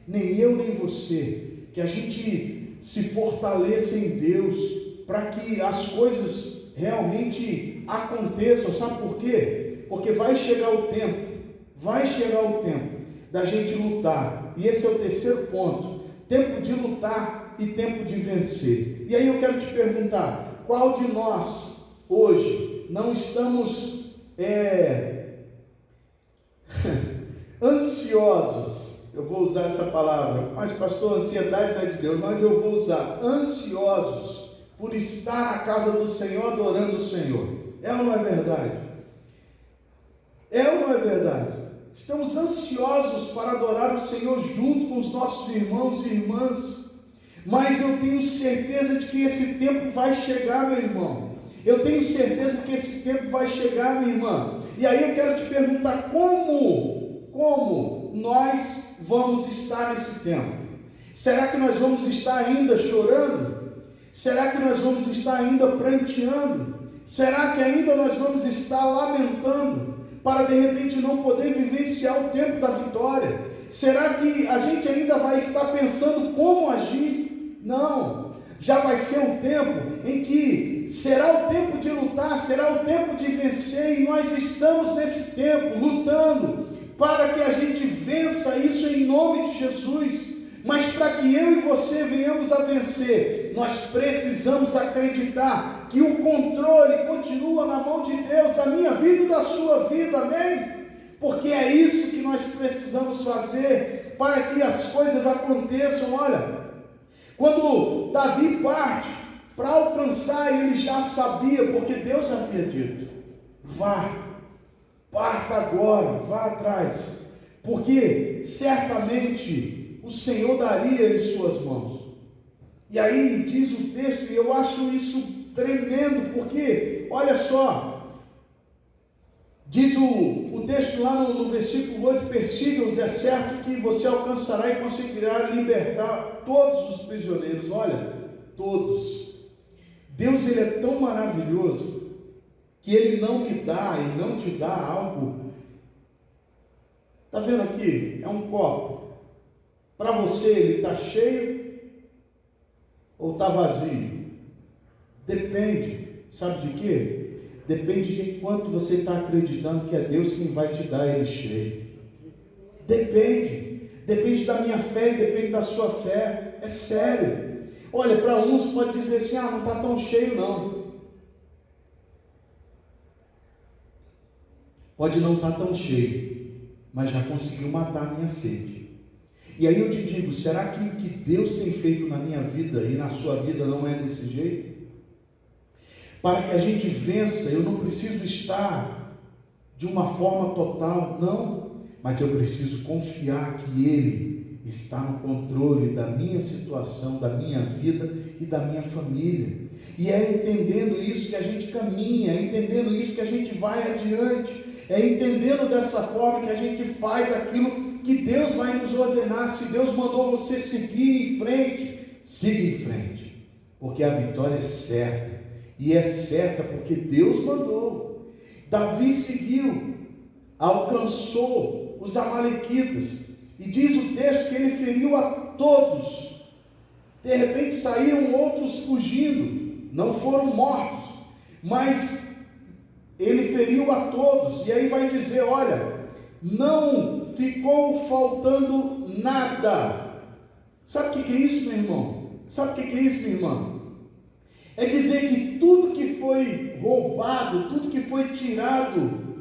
nem eu nem você, que a gente se fortaleça em Deus, para que as coisas realmente aconteçam. Sabe por quê? Porque vai chegar o tempo da gente lutar, e esse é o terceiro ponto, tempo de lutar e tempo de vencer. E aí eu quero te perguntar, qual de nós hoje não estamos ansiosos? Eu vou usar essa palavra, mas pastor, ansiedade não é de Deus, mas eu vou usar, ansiosos por estar na casa do Senhor, adorando o Senhor. É ou não é verdade? Estamos ansiosos para adorar o Senhor junto com os nossos irmãos e irmãs, mas eu tenho certeza de que esse tempo vai chegar, meu irmão. Eu tenho certeza que esse tempo vai chegar, minha irmã. E aí eu quero te perguntar, como nós vamos estar nesse tempo? Será que nós vamos estar ainda chorando? Será que nós vamos estar ainda pranteando? Será que ainda nós vamos estar lamentando? para de repente não poder vivenciar o tempo da vitória? Será que a gente ainda vai estar pensando como agir? Não, já vai ser o tempo em que será o tempo de lutar, será o tempo de vencer, e nós estamos nesse tempo lutando para que a gente vença isso em nome de Jesus. Mas para que eu e você venhamos a vencer, nós precisamos acreditar que o controle continua na mão de Deus, da minha vida e da sua vida, amém? Porque é isso que nós precisamos fazer para que as coisas aconteçam. Olha, quando Davi parte para alcançar, ele já sabia, porque Deus havia dito: vá, parta agora, vá atrás, porque certamente o Senhor daria em suas mãos. E aí diz o texto, e eu acho isso tremendo, porque, olha só, diz o texto lá no versículo 8: persiga-os, é certo que você alcançará e conseguirá libertar todos os prisioneiros. Olha, todos. Deus, ele é tão maravilhoso, que ele não me dá e não te dá algo. Está vendo aqui? É um copo. Para você ele está cheio ou está vazio? Depende. Sabe de quê? Depende de quanto você está acreditando que é Deus quem vai te dar ele cheio. Depende da minha fé e depende da sua fé. É sério. Olha, para uns pode dizer assim: não está tão cheio não. Pode não estar tão cheio, mas já conseguiu matar a minha sede. E aí eu te digo, será que o que Deus tem feito na minha vida e na sua vida não é desse jeito? Para que a gente vença, eu não preciso estar de uma forma total, não, mas eu preciso confiar que Ele está no controle da minha situação, da minha vida e da minha família. E é entendendo isso que a gente caminha, é entendendo isso que a gente vai adiante, é entendendo dessa forma que a gente faz aquilo que Deus vai nos ordenar. Se Deus mandou você seguir em frente, siga em frente, porque a vitória é certa, e é certa porque Deus mandou. Davi seguiu, alcançou os amalequitas, e diz o texto que ele feriu a todos. De repente saíram outros fugindo, não foram mortos, mas ele feriu a todos. E aí vai dizer, olha, não ficou faltando nada. Sabe o que é isso, meu irmão? Sabe o que é isso, minha irmã? É dizer que tudo que foi roubado, tudo que foi tirado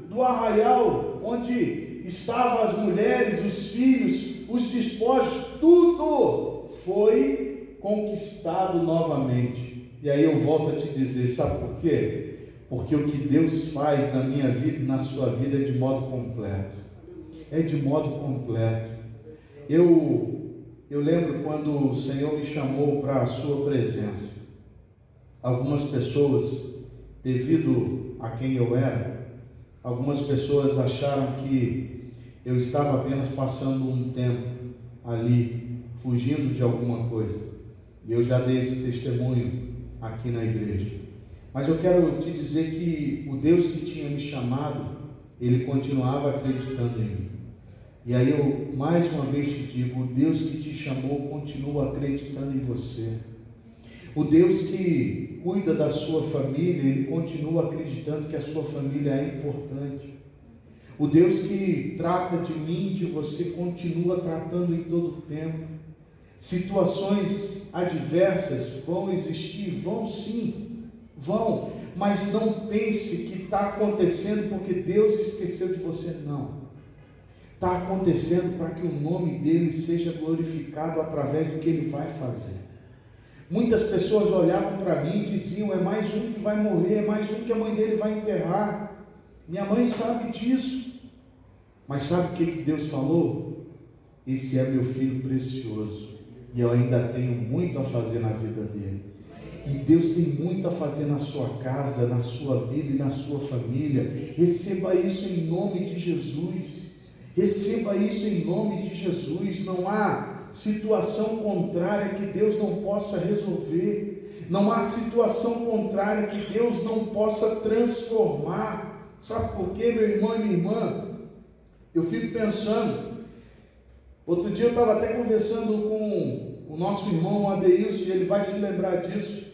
do arraial, onde estavam as mulheres, os filhos, os despojos, tudo foi conquistado novamente. E aí eu volto a te dizer, sabe por quê? Porque o que Deus faz na minha vida e na sua vida é de modo completo. É de modo completo. Eu lembro quando o Senhor me chamou para a sua presença. Algumas pessoas, devido a quem eu era, algumas pessoas acharam que eu estava apenas passando um tempo ali, fugindo de alguma coisa. E eu já dei esse testemunho aqui na igreja. Mas eu quero te dizer que o Deus que tinha me chamado, Ele continuava acreditando em mim. E aí eu mais uma vez te digo, o Deus que te chamou continua acreditando em você. O Deus que cuida da sua família, Ele continua acreditando que a sua família é importante. O Deus que trata de mim e de você continua tratando em todo o tempo. Situações adversas vão existir, vão sim, vão, mas não pense que está acontecendo porque Deus esqueceu de você, não. Está acontecendo para que o nome dele seja glorificado através do que ele vai fazer. Muitas pessoas olhavam para mim e diziam, é mais um que vai morrer, é mais um que a mãe dele vai enterrar. Minha mãe sabe disso. Mas sabe o que Deus falou? Esse é meu filho precioso, e eu ainda tenho muito a fazer na vida dele. E Deus tem muito a fazer na sua casa, na sua vida e na sua família. Receba isso em nome de Jesus. Receba isso em nome de Jesus. Não há situação contrária que Deus não possa resolver. Não há situação contrária que Deus não possa transformar. Sabe por quê, meu irmão e minha irmã? Eu fico pensando. Outro dia eu estava até conversando com o nosso irmão Adeilson, e ele vai se lembrar disso.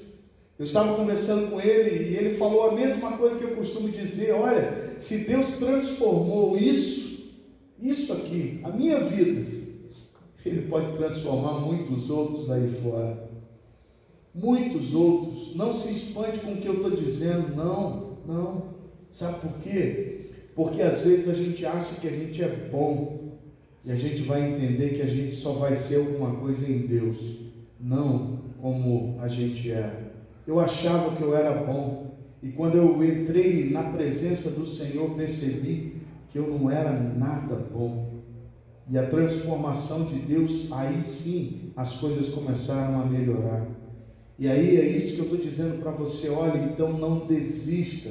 Eu estava conversando com ele e ele falou a mesma coisa que eu costumo dizer. Olha, se Deus transformou isso aqui, a minha vida, Ele pode transformar muitos outros aí fora. Muitos outros. Não se espante com o que eu estou dizendo, não. Sabe por quê? Porque às vezes a gente acha que a gente é bom e a gente vai entender que a gente só vai ser alguma coisa em Deus, não como a gente é. Eu achava que eu era bom, e quando eu entrei na presença do Senhor, percebi que eu não era nada bom. E a transformação de Deus, aí sim as coisas começaram a melhorar. E aí é isso que eu estou dizendo para você. Olha, então não desista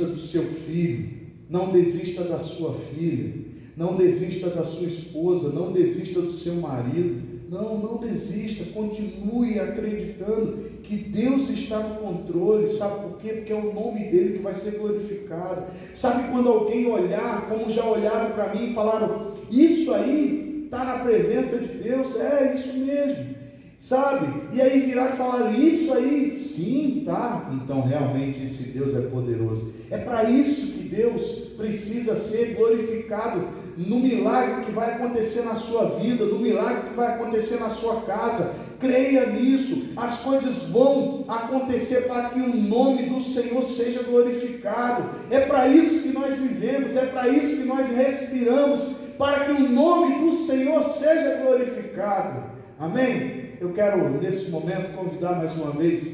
do seu filho, não desista da sua filha, não desista da sua esposa, não desista do seu marido. Não desista, continue acreditando que Deus está no controle. Sabe por quê? Porque é o nome dele que vai ser glorificado. Sabe quando alguém olhar, como já olharam para mim e falaram, isso aí está na presença de Deus? É isso mesmo, sabe? E aí viraram e falaram, isso aí, sim, tá. Então realmente esse Deus é poderoso. É para isso que Deus precisa ser glorificado, no milagre que vai acontecer na sua vida, no milagre que vai acontecer na sua casa. Creia nisso, as coisas vão acontecer para que o nome do Senhor seja glorificado. É para isso que nós vivemos, é para isso que nós respiramos, para que o nome do Senhor seja glorificado. Amém? Eu quero nesse momento convidar mais uma vez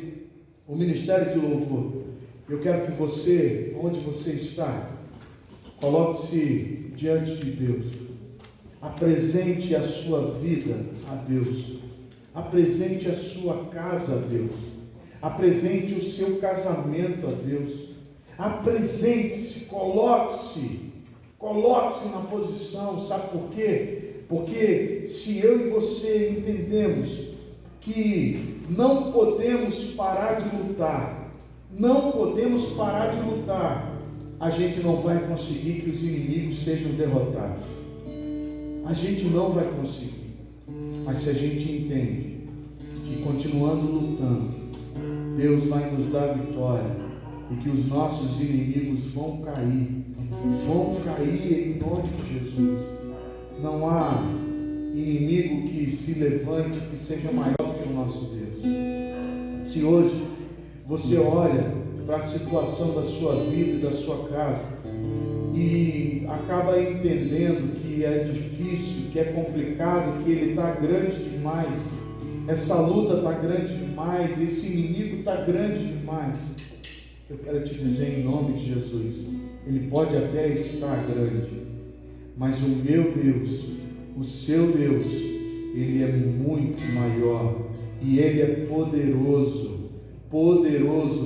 o Ministério de Louvor. Eu quero que você, onde você está, coloque-se diante de Deus, apresente a sua vida a Deus, apresente a sua casa a Deus, apresente o seu casamento a Deus, apresente-se, coloque-se na posição. Sabe por quê? Porque se eu e você entendemos que não podemos parar de lutar, a gente não vai conseguir que os inimigos sejam derrotados. A gente não vai conseguir. Mas se a gente entende que continuando lutando, Deus vai nos dar vitória, e que os nossos inimigos vão cair em nome de Jesus. Não há inimigo que se levante, que seja maior que o nosso Deus. Se hoje você olha para a situação da sua vida e da sua casa e acaba entendendo que é difícil, que é complicado, que ele está grande demais, essa luta está grande demais, esse inimigo está grande demais, eu quero te dizer em nome de Jesus, ele pode até estar grande, mas o meu Deus, o seu Deus, ele é muito maior e ele é poderoso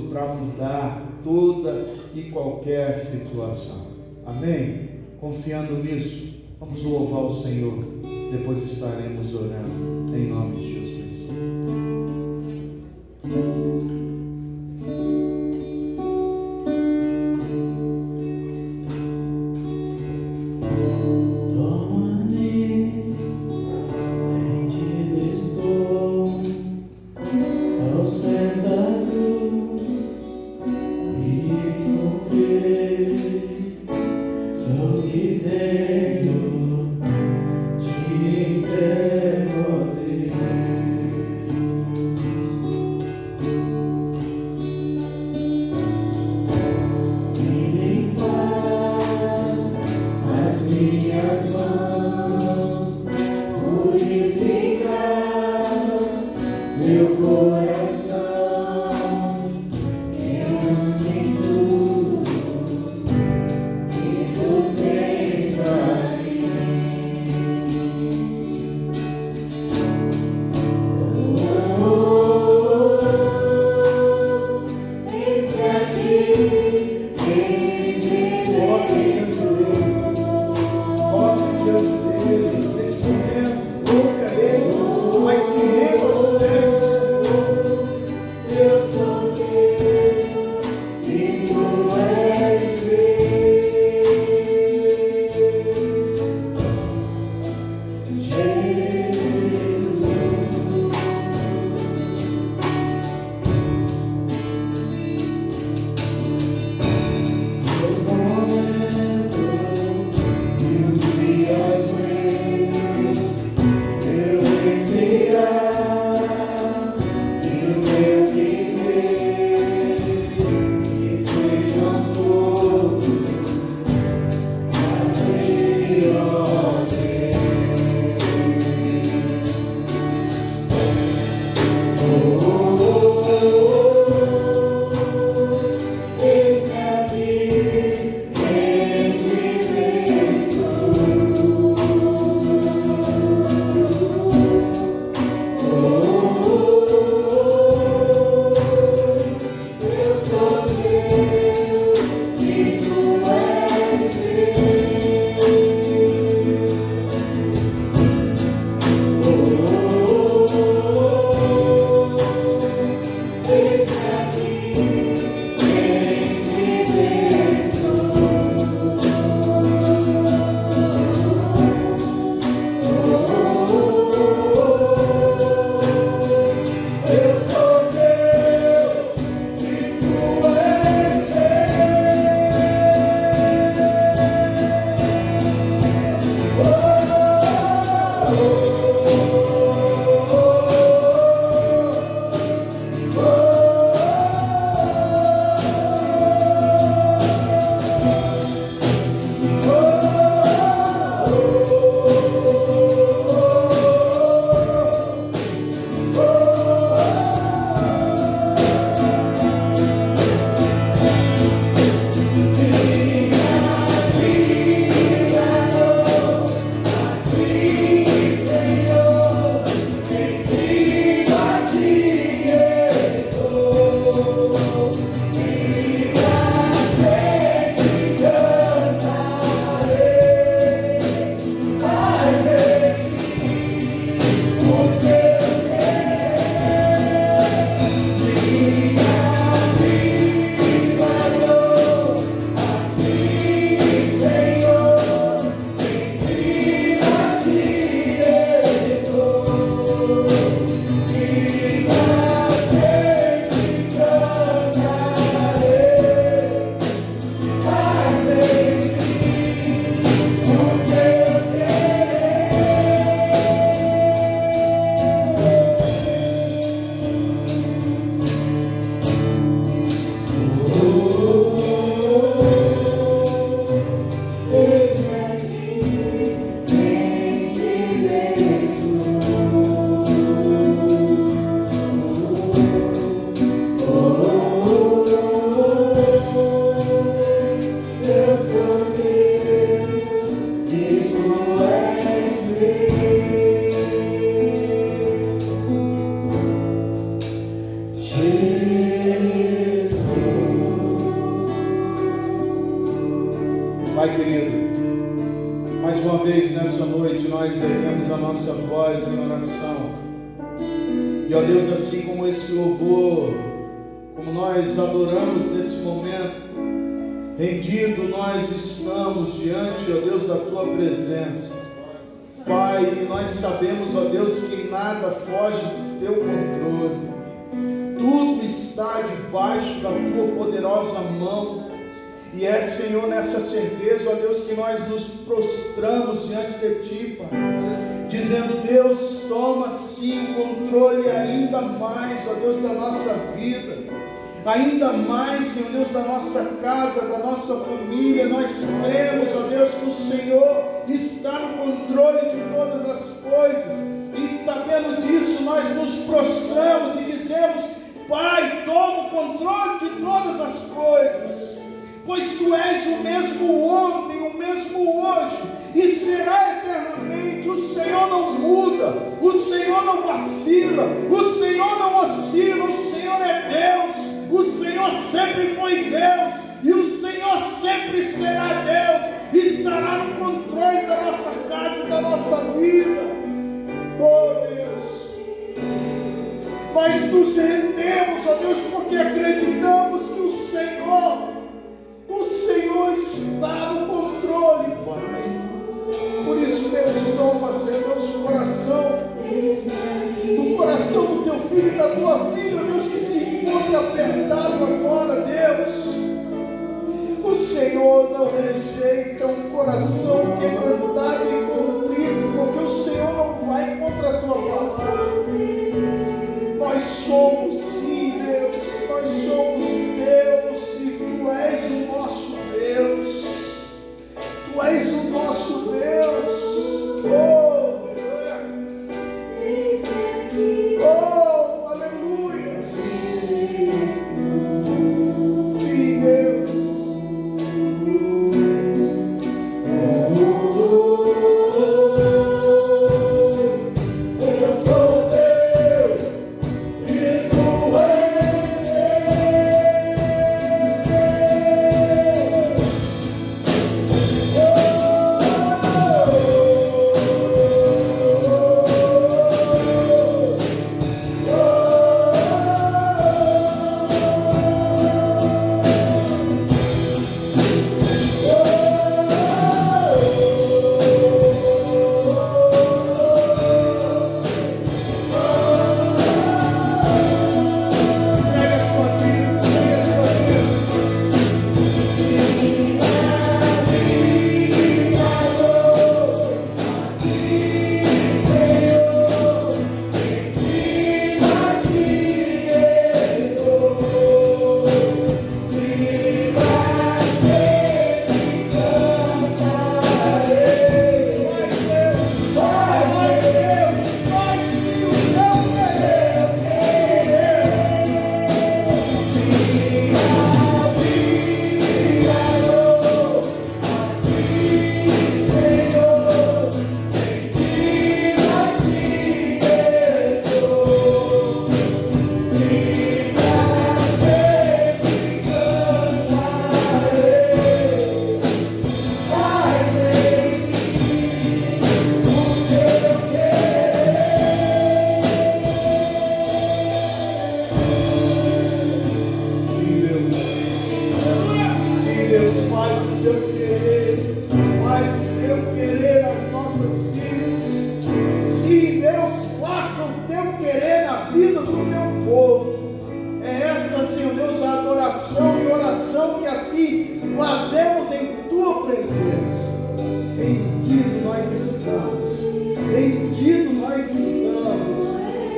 para mudar toda e qualquer situação. Amém? Confiando nisso, vamos louvar o Senhor, depois estaremos orando em nome de Jesus. Nesse momento, louve a Ele, mas se renda aos pés do Senhor. nós erguemos a nossa voz em oração. E, ó Deus, assim como esse louvor, como nós adoramos nesse momento, rendido nós estamos diante, ó Deus, da Tua presença. Pai, e nós sabemos, ó Deus, que nada foge do Teu controle. Tudo está debaixo da Tua poderosa mão. E é, Senhor, nessa certeza, ó Deus, que nós nos prostramos diante de Ti, Pai, dizendo: Deus, toma sim o controle ainda mais, ó Deus, da nossa vida, ainda mais, Senhor Deus, da nossa casa, da nossa família. Nós cremos, ó Deus, que o Senhor está no controle de todas as coisas, e sabendo disso, nós nos prostramos e dizemos: Pai, toma o controle de todas as coisas, pois Tu és o mesmo ontem, o mesmo hoje, e será eternamente. O Senhor não muda, o Senhor não vacila, o Senhor não oscila, o Senhor é Deus, o Senhor sempre foi Deus, e o Senhor sempre será Deus, estará no controle da nossa casa e da nossa vida. Oh Deus, nós nos rendemos, ó Deus, porque acreditamos que o Senhor está no controle, Pai. Por isso, Deus, toma, Senhor, Deus, o coração do Teu filho e da Tua filha, Deus, que se encontra apertado agora, Deus. O Senhor não rejeita um coração quebrantado e contrito, porque o Senhor não vai contra a Tua palavra. Nós somos, sim, Deus, nós somos Deus, e Tu és o nosso Deus. Tu és o nosso Deus. Oh, oh, aleluia. Sim, Deus. Eu sou Deus e Tu és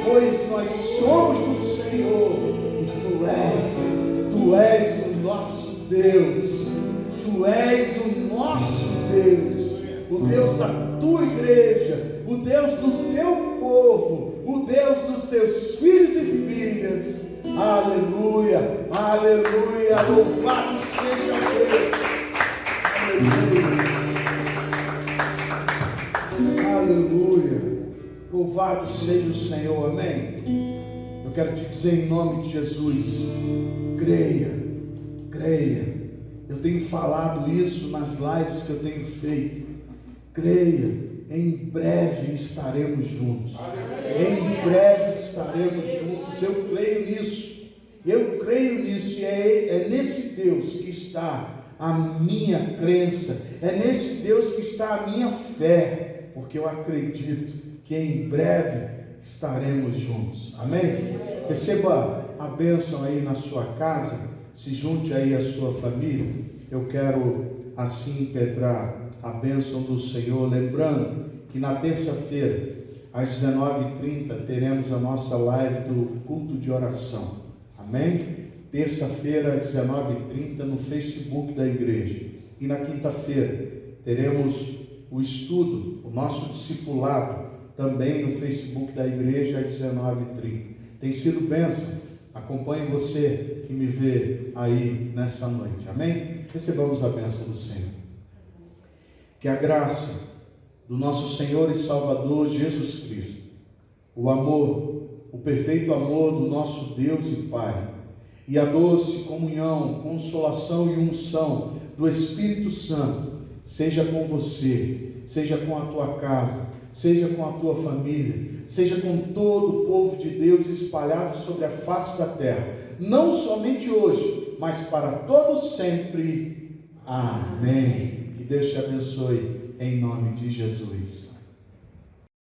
pois nós somos do Senhor, e Tu és o nosso Deus, Tu és o nosso Deus, o Deus da Tua igreja, o Deus do Teu povo, o Deus dos Teus filhos e filhas. Aleluia, aleluia, louvado seja Deus, aleluia, aleluia, louvado seja o Senhor, amém. Eu quero te dizer em nome de Jesus, creia, eu tenho falado isso nas lives que eu tenho feito, creia, em breve estaremos juntos. Em breve estaremos juntos. Eu creio nisso. Eu creio nisso. E é nesse Deus que está a minha crença. É nesse Deus que está a minha fé. Porque eu acredito que em breve estaremos juntos. Amém? Receba a bênção aí na sua casa. Se junte aí à sua família. Eu quero assim impetrar a bênção do Senhor, lembrando que na terça-feira, às 19h30, teremos a nossa live do culto de oração. Amém? Terça-feira, às 19h30, no Facebook da igreja. E na quinta-feira, teremos o estudo, o nosso discipulado, também no Facebook da igreja, às 19h30. Tem sido bênção. Acompanhe você que me vê aí nessa noite. Amém? Recebamos a bênção do Senhor. Que a graça do nosso Senhor e Salvador Jesus Cristo, o amor, o perfeito amor do nosso Deus e Pai, e a doce comunhão, consolação e unção do Espírito Santo, seja com você, seja com a tua casa, seja com a tua família, seja com todo o povo de Deus espalhado sobre a face da terra, não somente hoje, mas para todos sempre. Amém. Que Deus te abençoe, em nome de Jesus.